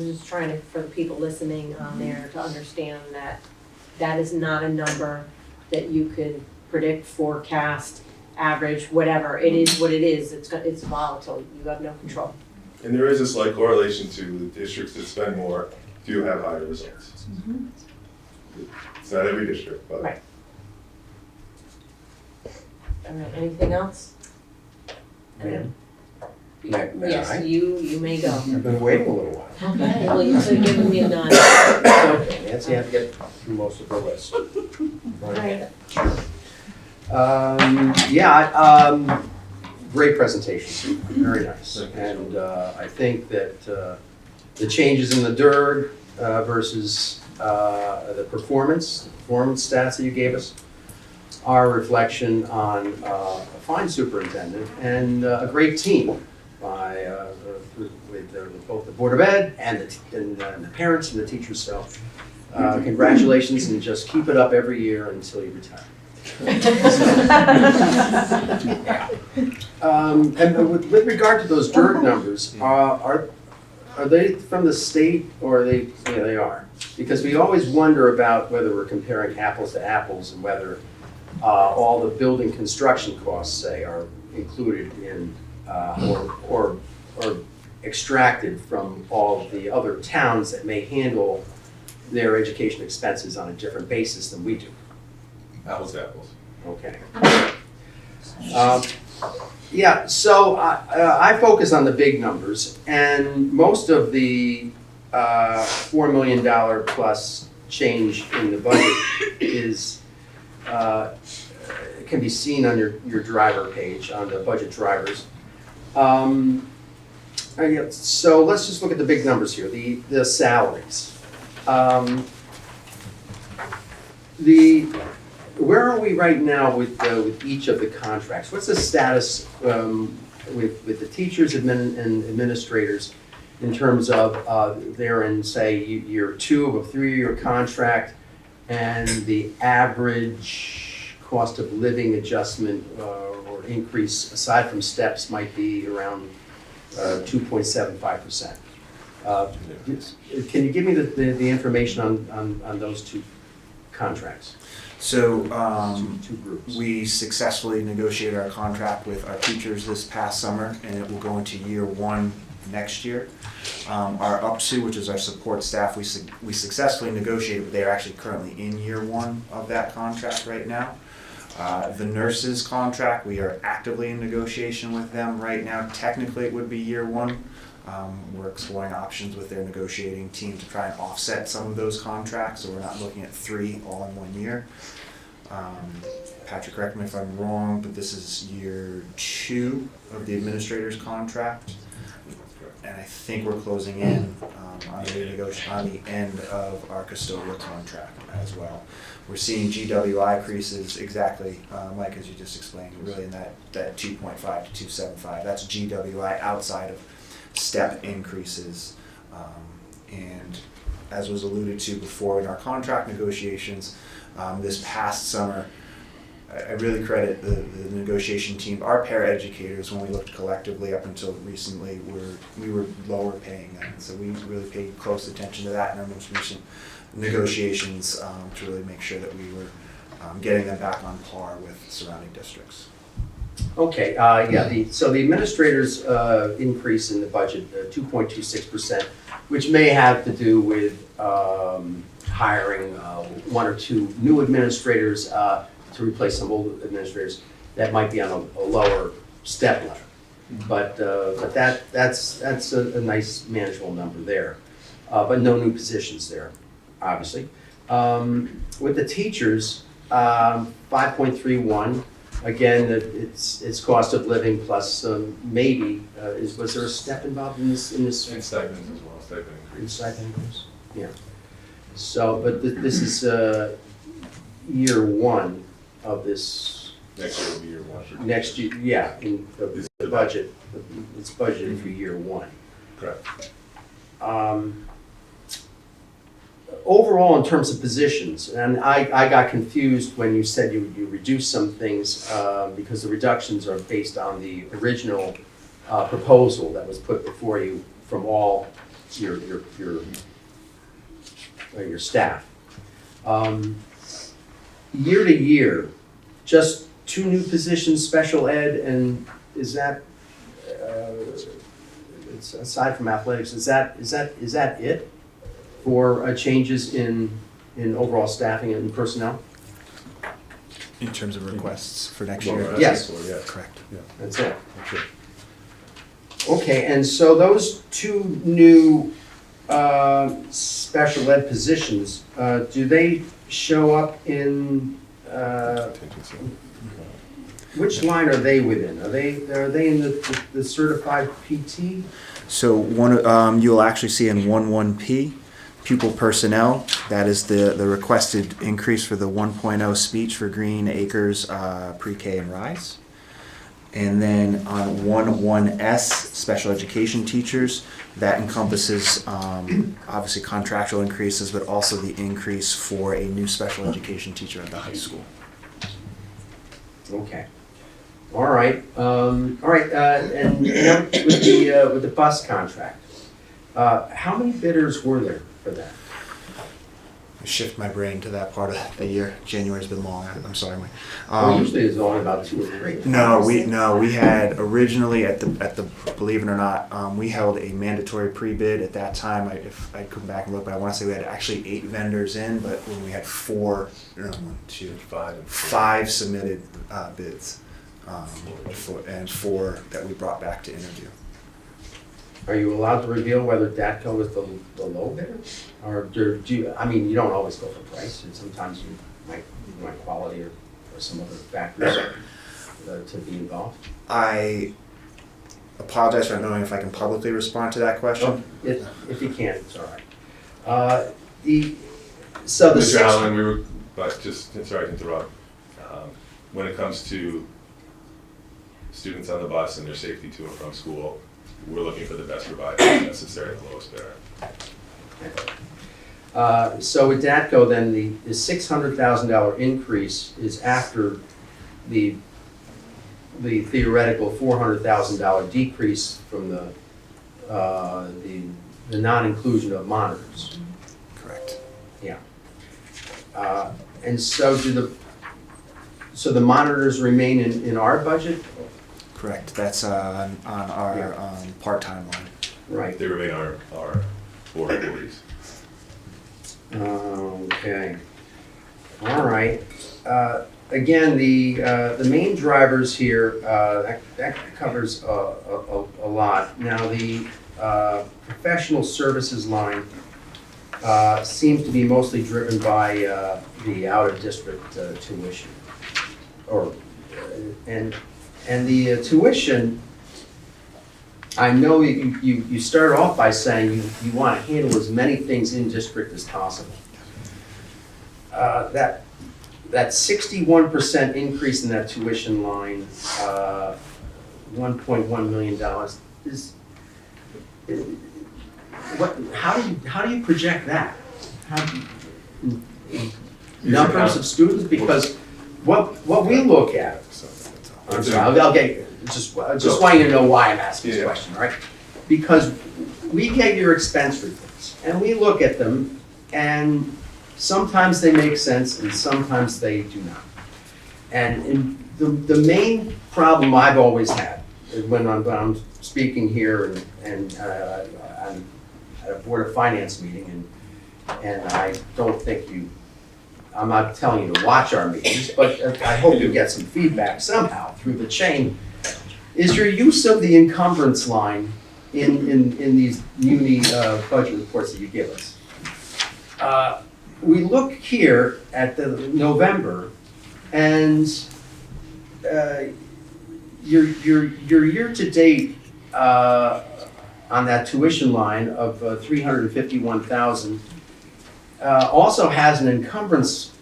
just trying for the people listening on there to understand that that is not a number that you could predict, forecast, average, whatever. It is what it is. It's volatile. You have no control. And there is a slight correlation to the districts that spend more do have higher results. It's not every district, but. Right. All right, anything else? May Yes, I? you may go. I've been waiting a little while. Okay, well, you've given me a nod. Nancy had to get through most of her list. Right. Great presentation, very nice. And I think that the changes in the DIRG versus the performance stats that you gave us are a reflection on a fine superintendent and a great team with both the Board of Ed and the parents and the teachers. So congratulations, and just keep it up every year until you retire. And with regard to those DIRG numbers, are they from the state, or are they? Yeah, they are. Because we always wonder about whether we're comparing apples to apples, and whether all the building construction costs, say, are included in or extracted from all of the other towns that may handle their education expenses on a different basis than we do. Apples to apples. Okay. Yeah, so I focus on the big numbers, and most of the $4 million plus change in the budget is can be seen on your driver page, on the budget drivers. So let's just look at the big numbers here, the salaries. Where are we right now with each of the contracts? What's the status with the teachers and administrators in terms of they're in, say, year 2 of a 3-year contract, and the average cost of living adjustment or increase aside from steps might be around 2.75%. Can you give me the information on those two contracts? So Two groups. we successfully negotiated our contract with our teachers this past summer, and it will go into year 1 next year. Our UPSU, which is our support staff, we successfully negotiated, but they are actually currently in year 1 of that contract right now. The nurses contract, we are actively in negotiation with them right now. Technically, it would be year 1. We're exploring options with their negotiating team to try and offset some of those contracts, so we're not looking at 3 all in 1 year. Patrick, correct me if I'm wrong, but this is year 2 of the administrator's contract. And I think we're closing in on the end of our custodial contract as well. We're seeing GWI increases exactly, Mike, as you just explained, really in that 2.5 to 2.75. That's GWI outside of step increases. And as was alluded to before in our contract negotiations, this past summer, I really credit the negotiation team. Our paraeducators, when we looked collectively up until recently, we were lower paying them. So we really paid close attention to that in our most recent negotiations to really make sure that we were getting them back on par with surrounding districts. Okay, so the administrators' increase in the budget, 2.26%, which may have to do with hiring 1 or 2 new administrators to replace some old administrators that might be on a lower step level. But that's a nice manageable number there. But no new positions there, obviously. With the teachers, 5.31. Again, it's cost of living plus maybe was there a step involved in this? And stipends as well, stipend increase. In stipend increase? Yeah. So, but this is year 1 of this. Next year will be year 1. Next year, yeah, in the budget. It's budgeted for year 1. Correct. Overall, in terms of positions, and I got confused when you said you reduced some things because the reductions are based on the original proposal that was put before you from all your staff. Year to year, just 2 new positions, special ed, and is that it's aside from athletics? Is that it for changes in overall staffing and personnel? In terms of requests for next year? Yes. Correct. Yeah. That's it. That's it. Okay, and so those 2 new special ed positions, do they show up in, which line are they within? Are they in the certified PT? So you'll actually see in 11P, pupil personnel, that is the requested increase for the 1.0 speech for Green Acres Pre-K and Rise. And then on 11S, special education teachers, that encompasses obviously contractual increases, but also the increase for a new special education teacher at the high school. Okay. All right. And with the bus contract, how many bidders were there for that? I shift my brain to that part of the year. January's been long. I'm sorry, Mike. Usually it's only about 2 or 3. We had originally at the believe it or not, we held a mandatory pre-bid at that time. If I come back and look, but I want to say we had actually 8 vendors in, but when we had 5 submitted bids. and 4 that we brought back to interview. Are you allowed to reveal whether DATCO is the low bidder? Or do you, I mean, you don't always go for price, and sometimes you want quality or some other factors to be involved? I apologize for not knowing if I can publicly respond to that question. If you can't, it's all right. So the Mr. Allen, sorry to interrupt. When it comes to students on the bus and their safety to and from school, we're looking for the best provider, not necessarily the lowest bidder. So with DATCO, then the $600,000 increase is after the theoretical $400,000 decrease from the non-inclusion of monitors. Correct. Yeah. And so so the monitors remain in our budget? Correct. That's on our part-time line. Right. They remain our board employees. Okay. All right. Again, the main drivers here, that covers a lot. Now, the professional services line seems to be mostly driven by the out-of-district tuition. And the tuition, I know you start off by saying you want to handle as many things in district as possible. That 61% increase in that tuition line, $1.1 million is what? How do you project that? Numbers of students, because what we look at. I'm sorry, I'll get, just want you to know why I'm asking this question, right? Because we get your expense reports, and we look at them, and sometimes they make sense, and sometimes they do not. And the main problem I've always had is when I'm speaking here and I'm at a Board of Finance meeting, and I don't think I'm not telling you to watch our meetings, but I hope you get some feedback somehow through the chain, is your use of the encumbrance line in these muni budget reports that you give us. We look here at the November, and your year-to-date on that tuition line of $351,000 also has an encumbrance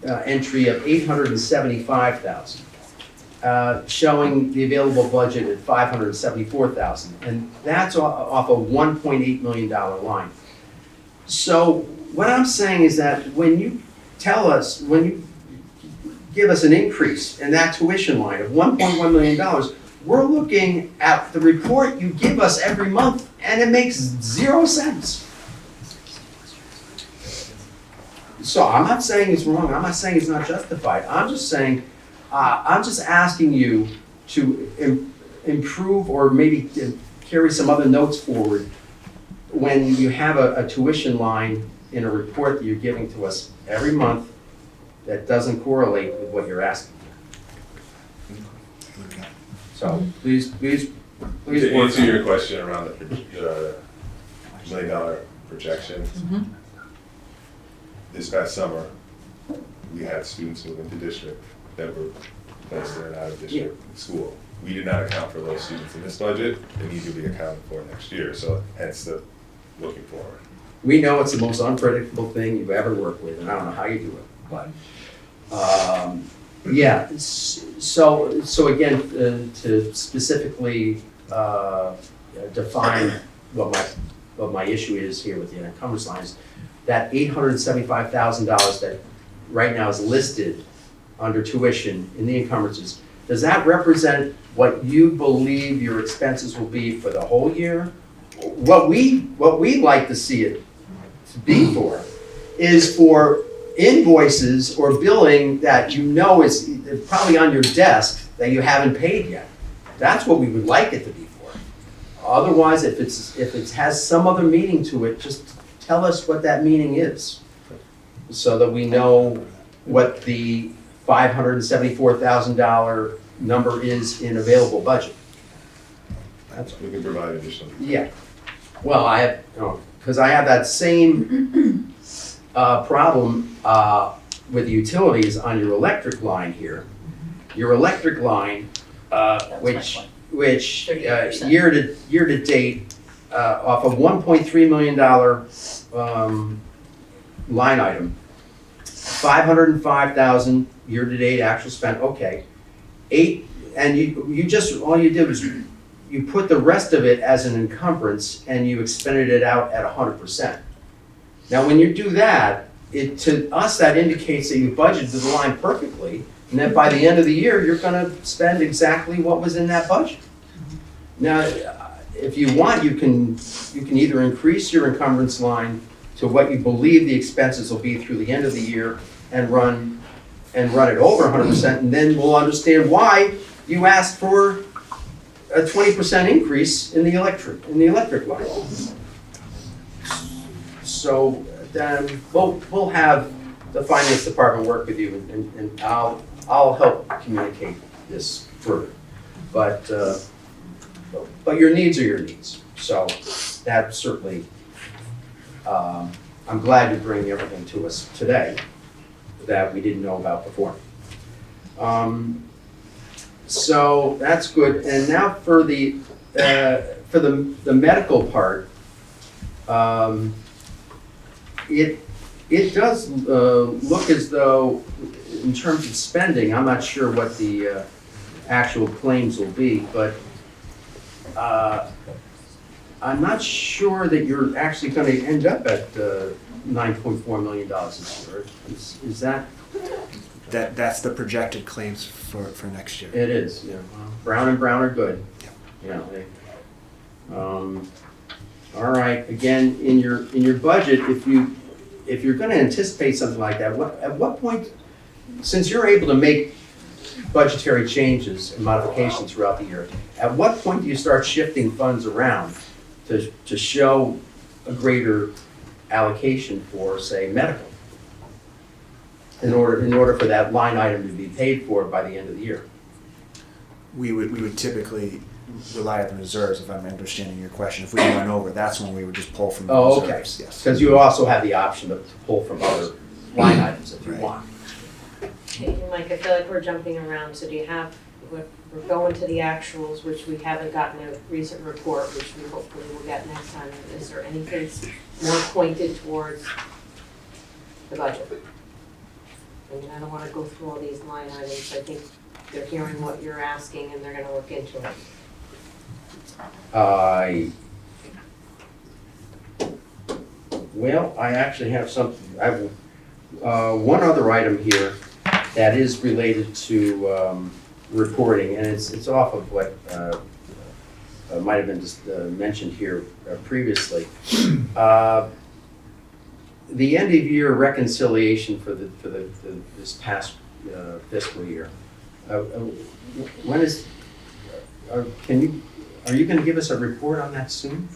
entry of $875,000, showing the available budget at $574,000, and that's off a $1.8 million line. So what I'm saying is that when you give us an increase in that tuition line of $1.1 million, we're looking at the report you give us every month, and it makes 0 sense. So I'm not saying it's wrong, I'm not saying it's not justified, I'm just saying, I'm just asking you to improve or maybe to carry some other notes forward when you have a tuition line in a report that you're giving to us every month that doesn't correlate with what you're asking. So please To work answer on your it. question around the $1 million projection, this past summer, we had students move into district that were placed in an out-of-district school. We did not account for those students in this budget. They need to be accounted for next year, so hence the looking forward. We know it's the most unpredictable thing you've ever worked with, and I don't know how you do it, but, yeah, so again, to specifically define what my issue is here with the encumbrance lines, that $875,000 that right now is listed under tuition in the encumbrances, does that represent what you believe your expenses will be for the whole year? What we'd like to see it to be for is for invoices or billing that you know is probably on your desk that you haven't paid yet. That's what we would like it to be for. Otherwise, if it has some other meaning to it, just tell us what that meaning is, so that we know what the $574,000 number is in available budget. That's, We can provide additional. yeah. Well, I have, because I have that same problem with utilities on your electric line here. Your electric line, which 38%. year to date, off of $1.3 million line item, 505,000 year to date actual spent. Okay, and you just all you did was you put the rest of it as an encumbrance and you expended it out at 100%. Now, when you do that, to us that indicates that you budgeted the line perfectly, and that by the end of the year you're going to spend exactly what was in that budget. Now, if you want, you can either increase your encumbrance line to what you believe the expenses will be through the end of the year and run it over 100%, and then we'll understand why you asked for a 20% increase in the electric line. So then we'll have the finance department work with you, and I'll help communicate this further. But your needs are your needs. So that certainly, I'm glad you bring everything to us today that we didn't know about before. So that's good. And now for the medical part, it does look as though, in terms of spending, I'm not sure what the actual claims will be, but I'm not sure that you're actually going to end up at $9.4 million this year. Is that? That's the projected claims for next year. It is, yeah. Brown and Brown are good. Yeah. All right. Again, in your budget, if you're going to anticipate something like that, at what point, since you're able to make budgetary changes and modifications throughout the year, at what point do you start shifting funds around to show a greater allocation for, say, medical? In order for that line item to be paid for by the end of the year. We would typically rely on the reserves, if I'm understanding your question. If we run over, that's when we would just pull from the reserves. Okay. Yes. Because you also have the option to pull from other line items if you Right. want. Hey, Mike, I feel like we're jumping around, so do you have, we're going to the actuals, which we haven't gotten a recent report, which we hopefully will get next time. Is there anything more pointed towards the budget? I mean, I don't wanna go through all these line items, I think they're hearing what you're asking and they're gonna look into it. Well, I actually have something, I have one other item here that is related to reporting, and it's off of what might have been just mentioned here previously. The end of year reconciliation for this past fiscal year. When is? Are you going to give us a report on that soon?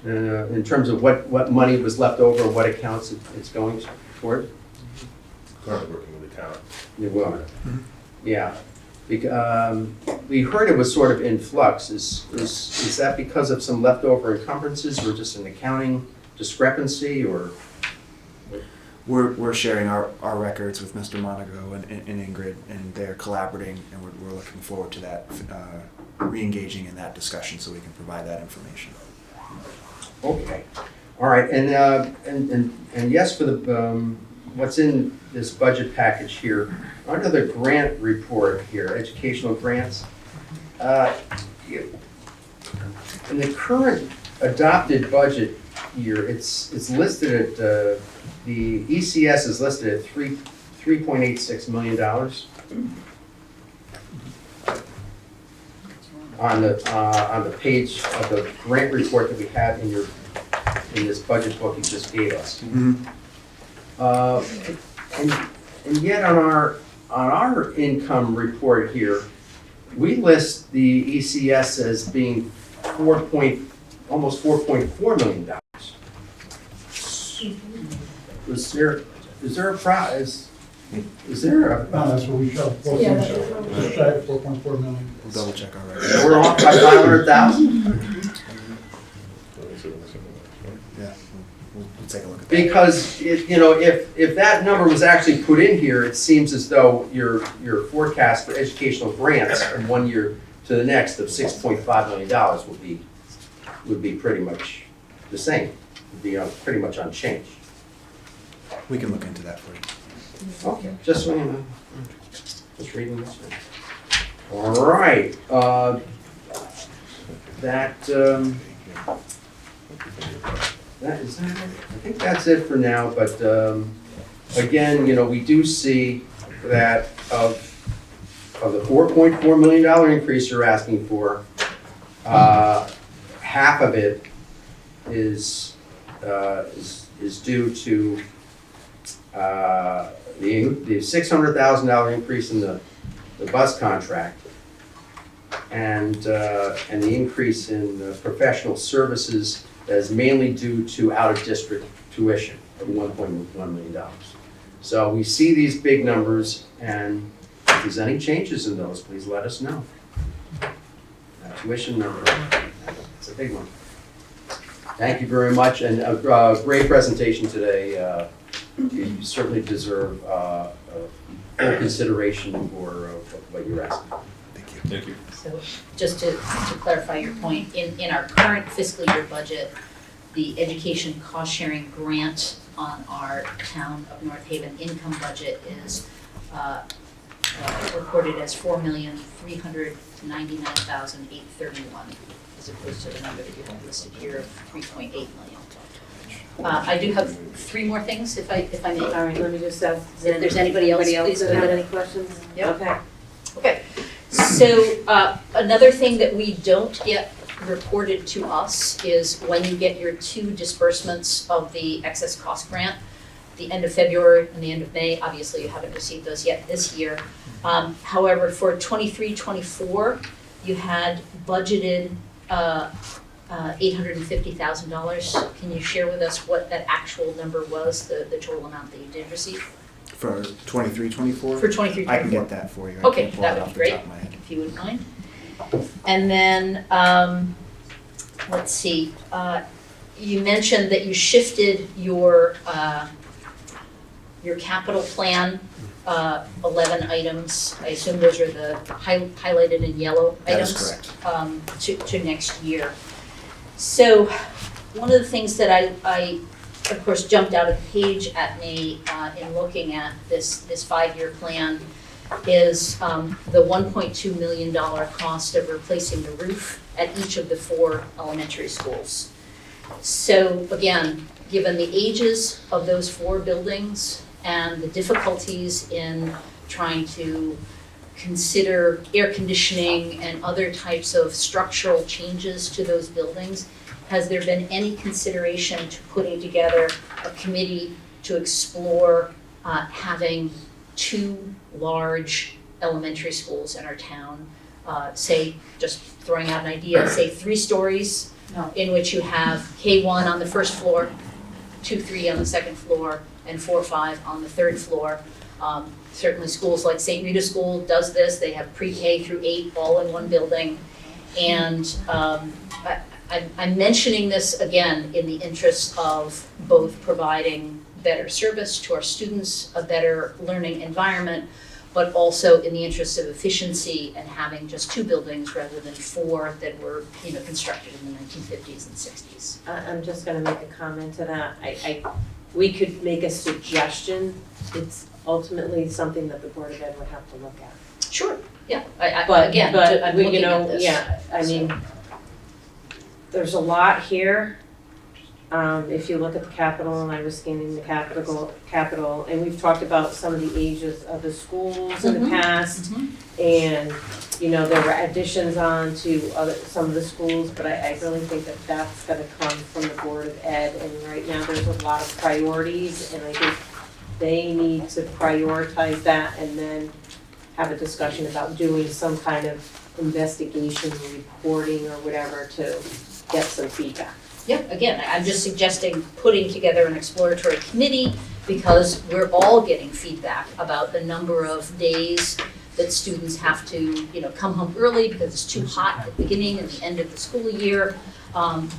In terms of what money was left over, and what accounts it's going toward? Currently working with the town. You will. Yeah. We heard it was sort of in flux. Is that because of some leftover encumbrances, or just an accounting discrepancy, or? We're sharing our records with Mr. Monaco and Ingrid, and they're collaborating, and we're looking forward to that, re-engaging in that discussion so we can provide that information. Okay, all right, and yes, for the what's in this budget package here, under the grant report here, educational grants, in the current adopted budget year, it's listed at the ECS is listed at $3.86 million on the page of the grant report that we have in this budget book you just gave us. And yet on our income report here, we list the ECS as being almost $4.4 million. Is there a Is there a, No, that's what we showed, Yeah, 4.4, just shy of 4.4 million. We'll double check already. we're off by 500,000? Yeah, we'll take a look at that. Because if that number was actually put in here, it seems as though your forecast for educational grants from one year to the next of $6.5 million would be pretty much the same, would be pretty much unchanged. We can look into that for you. Okay, just so you know, just reading this. All right, that is that. I think that's it for now. But again, we do see that of the $4.4 million increase you're asking for, half of it is due to the $600,000 increase in the bus contract, and the increase in professional services that is mainly due to out-of-district tuition of $1.1 million. So we see these big numbers, and if there's any changes in those, please let us know. That tuition number, it's a big one. Thank you very much, and a great presentation today. You certainly deserve full consideration for what you're asking. Thank you. So just to clarify your point, in our current fiscal year budget, the education cost sharing grant on our town of North Haven income budget is recorded as $4,399,831, as opposed to the number that you have listed here of $3.8 million. I do have three more things, if I may. All right, let me just ask, If there's anybody else, please that go have ahead. any questions? Yep. Okay. Okay, so another thing that we don't get reported to us is when you get your two disbursements of the excess cost grant, the end of February and the end of May. Obviously, you haven't received those yet this year. However, for 23-24, you had budgeted $850,000. Can you share with us what that actual number was, the total amount that you did receive? For 23, 24? For 23-24. I can get that for you. I Okay, can pull that it would off be the great, top of my head. if you wouldn't mind. And then, let's see, you mentioned that you shifted your capital plan, 11 items. I assume those are the highlighted in yellow That items? is correct. To next year. So, one of the things that I of course, jumped out of the page at me in looking at this 5-year plan is the $1.2 million cost of replacing the roof at each of the 4 elementary schools. So again, given the ages of those 4 buildings and the difficulties in trying to consider air conditioning and other types of structural changes to those buildings, has there been any consideration to putting together a committee to explore having 2 large elementary schools in our town? Say, just throwing out an idea, say 3 stories in which you have K-1 on the first floor, 2-3 on the second floor, and 4-5 on the third floor. Certainly schools like St. Rita School does this. They have pre-K through 8 all in one building. And I'm mentioning this again in the interest of both providing better service to our students, a better learning environment, but also in the interest of efficiency and having just 2 buildings rather than 4 that were, constructed in the 1950s and 60s. I'm just gonna make a comment to that. We could make a suggestion. It's ultimately something that the Board of Ed would have to look at. Sure, yeah, But I'm we, looking at this. yeah, I mean, there's a lot here. If you look at the capital, and I was scanning the capital, and we've talked about some of the ages of the schools in the Mhm. past, Mhm. and, there were additions on to some of the schools, but I really think that that's gonna come from the Board of Ed, and right now there's a lot of priorities, and I think they need to prioritize that and then have a discussion about doing some kind of investigation, reporting, or whatever to get some feedback. Yeah, again, I'm just suggesting putting together an exploratory committee because we're all getting feedback about the number of days that students have to, come home early because it's too hot at the beginning and the end of the school year.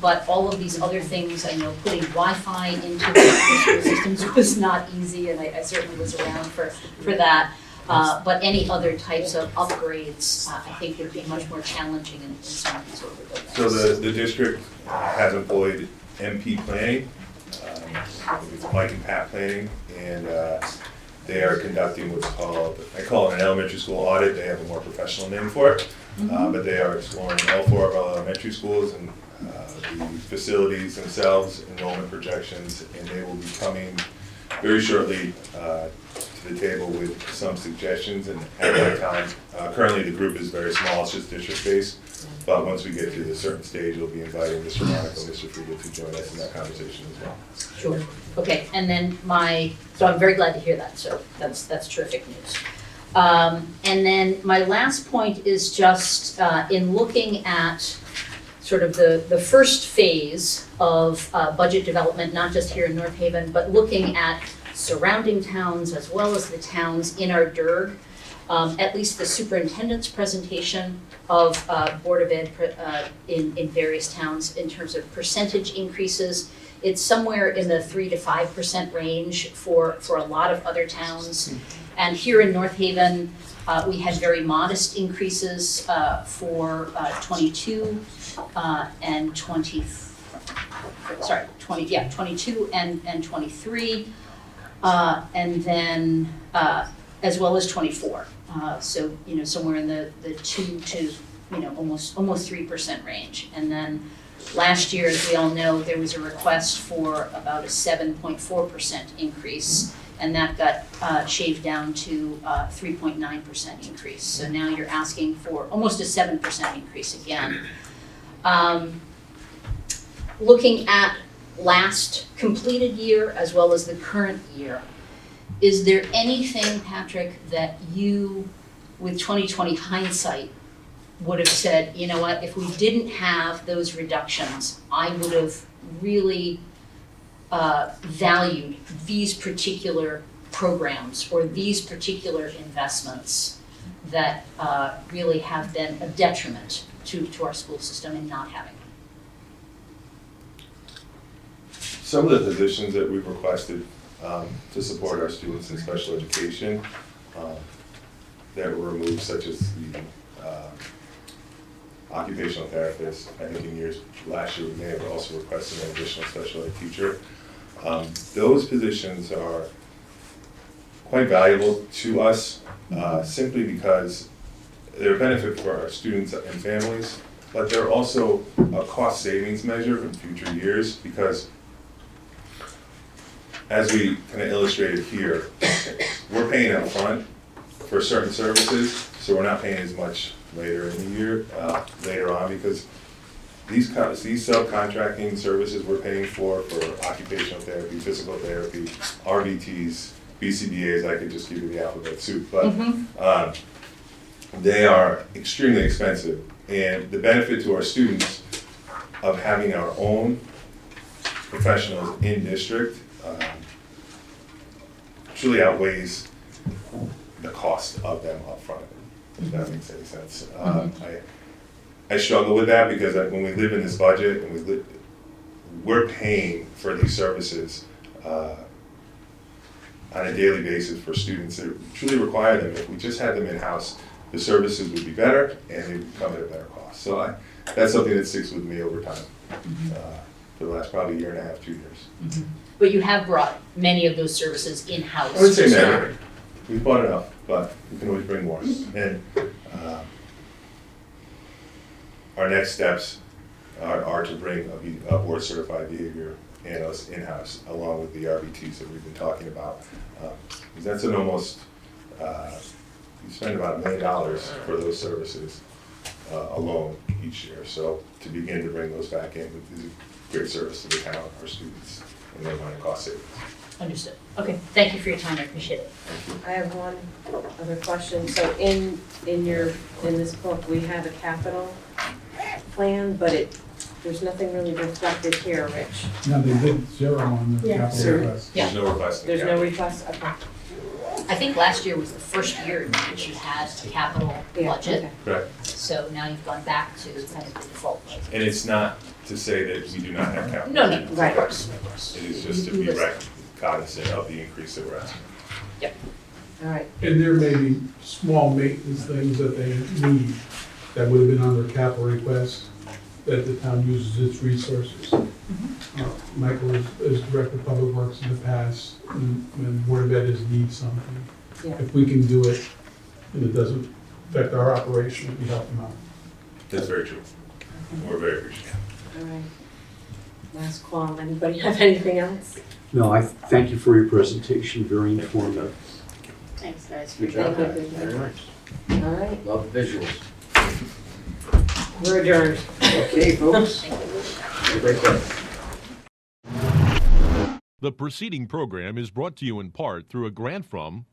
But all of these other things, I know putting Wi-Fi into the school systems was not easy, and I certainly was around for that. But any other types of upgrades, I think would be much more challenging in some of these older buildings. So the district has employed MP planning, it's Mike and Pat planning, and they are conducting what's called, I call it an elementary school audit, they have a more professional name for it. But they are exploring all 4 of our elementary schools and the facilities themselves, enrollment projections, and they will be coming very shortly to the table with some suggestions. And at that time, currently the group is very small, it's just district-based. But once we get to a certain stage, we'll be inviting Mr. Monaco, Mr. Friedel to join us in that conversation as well. Sure. Okay, and then so I'm very glad to hear that, so that's terrific news. And then my last point is just in looking at sort of the first phase of budget development, not just here in North Haven, but looking at surrounding towns as well as the towns in our DIRG. At least the superintendent's presentation of Board of Ed in various towns in terms of percentage increases. It's somewhere in the 3 to 5% range for a lot of other towns. And here in North Haven, we had very modest increases for 22 and 22 and 23, and then as well as 24. So somewhere in the 2 to almost 3% range. And then last year, as we all know, there was a request for about a 7.4% increase, and that got shaved down to 3.9% increase. So now you're asking for almost a 7% increase again. Looking at last completed year as well as the current year, is there anything, Patrick, that you, with 2020 hindsight, would have said, you know what, if we didn't have those reductions, I would have really valued these particular programs or these particular investments that really have been a detriment to our school system in not having them? Some of the positions that we've requested to support our students in special education that were removed, such as the occupational therapist. I think in last year we may have also requested an additional special ed teacher. Those positions are quite valuable to us simply because they're a benefit for our students and families, but they're also a cost savings measure in future years because, as we kind of illustrated here, we're paying up front for certain services, so we're not paying as much later in the year, later on, because these subcontracting services we're paying for occupational therapy, physical therapy, RVTs, BCBAs, I could just give you the alphabet soup, but they are extremely expensive. And the benefit to our students of having our own professionals in district truly outweighs the cost of them up front, if that makes any sense. I struggle with that because when we live in this budget and we're paying for these services on a daily basis for students that truly require them. If we just had them in-house, the services would be better and they would come at a better cost. So that's something that sticks with me over time for the last probably year and a half, 2 years. But you have brought many of those services in-house. I would say many. We've bought enough, but we can always bring more. And our next steps are to bring a board certified behavior analyst in-house along with the RBTs that we've been talking about. Because that's an almost, you spend about $1 million for those services alone each year. So to begin to bring those back in is a great service to the town, our students, and they want to cost savings. Understood. Okay, thank you for your time, I appreciate it. I have one other question. So in this book, we have a capital plan, but there's nothing really reflected here, Rich. Now, they did zero on the Yeah. capital Zero. request. Yeah. There's no request in There's no capital. request, okay. I think last year was the first year in which you had a capital Yeah, budget, okay. Correct. so now you've gone back to kind of the default budget. And it's not to say that we do not have capital. No, no, Right. of course, of course. It is just to be cognizant of the increase that we're asking. All right, And there may be small maintenance things that they need that would have been on their capital request, that the town uses its resources. Michael is Director of Public Works in the past, and Board of Ed has need something. yeah. If we can do it, and it doesn't affect our operation, we help them out. That's very true. We're very appreciative. All right. Last call, anybody have anything else? No, I thank you for your presentation, very informative. Thanks, guys. Good job, Thank guys. you. Very nice. All right, Love the visuals. we're adjourned. Okay, folks. Have a great day. The preceding program is brought to you in part through a grant from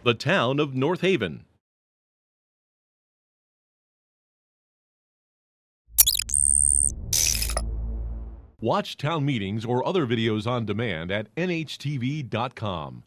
the town of North Haven. Watch town meetings or other videos on demand at nhtv.com.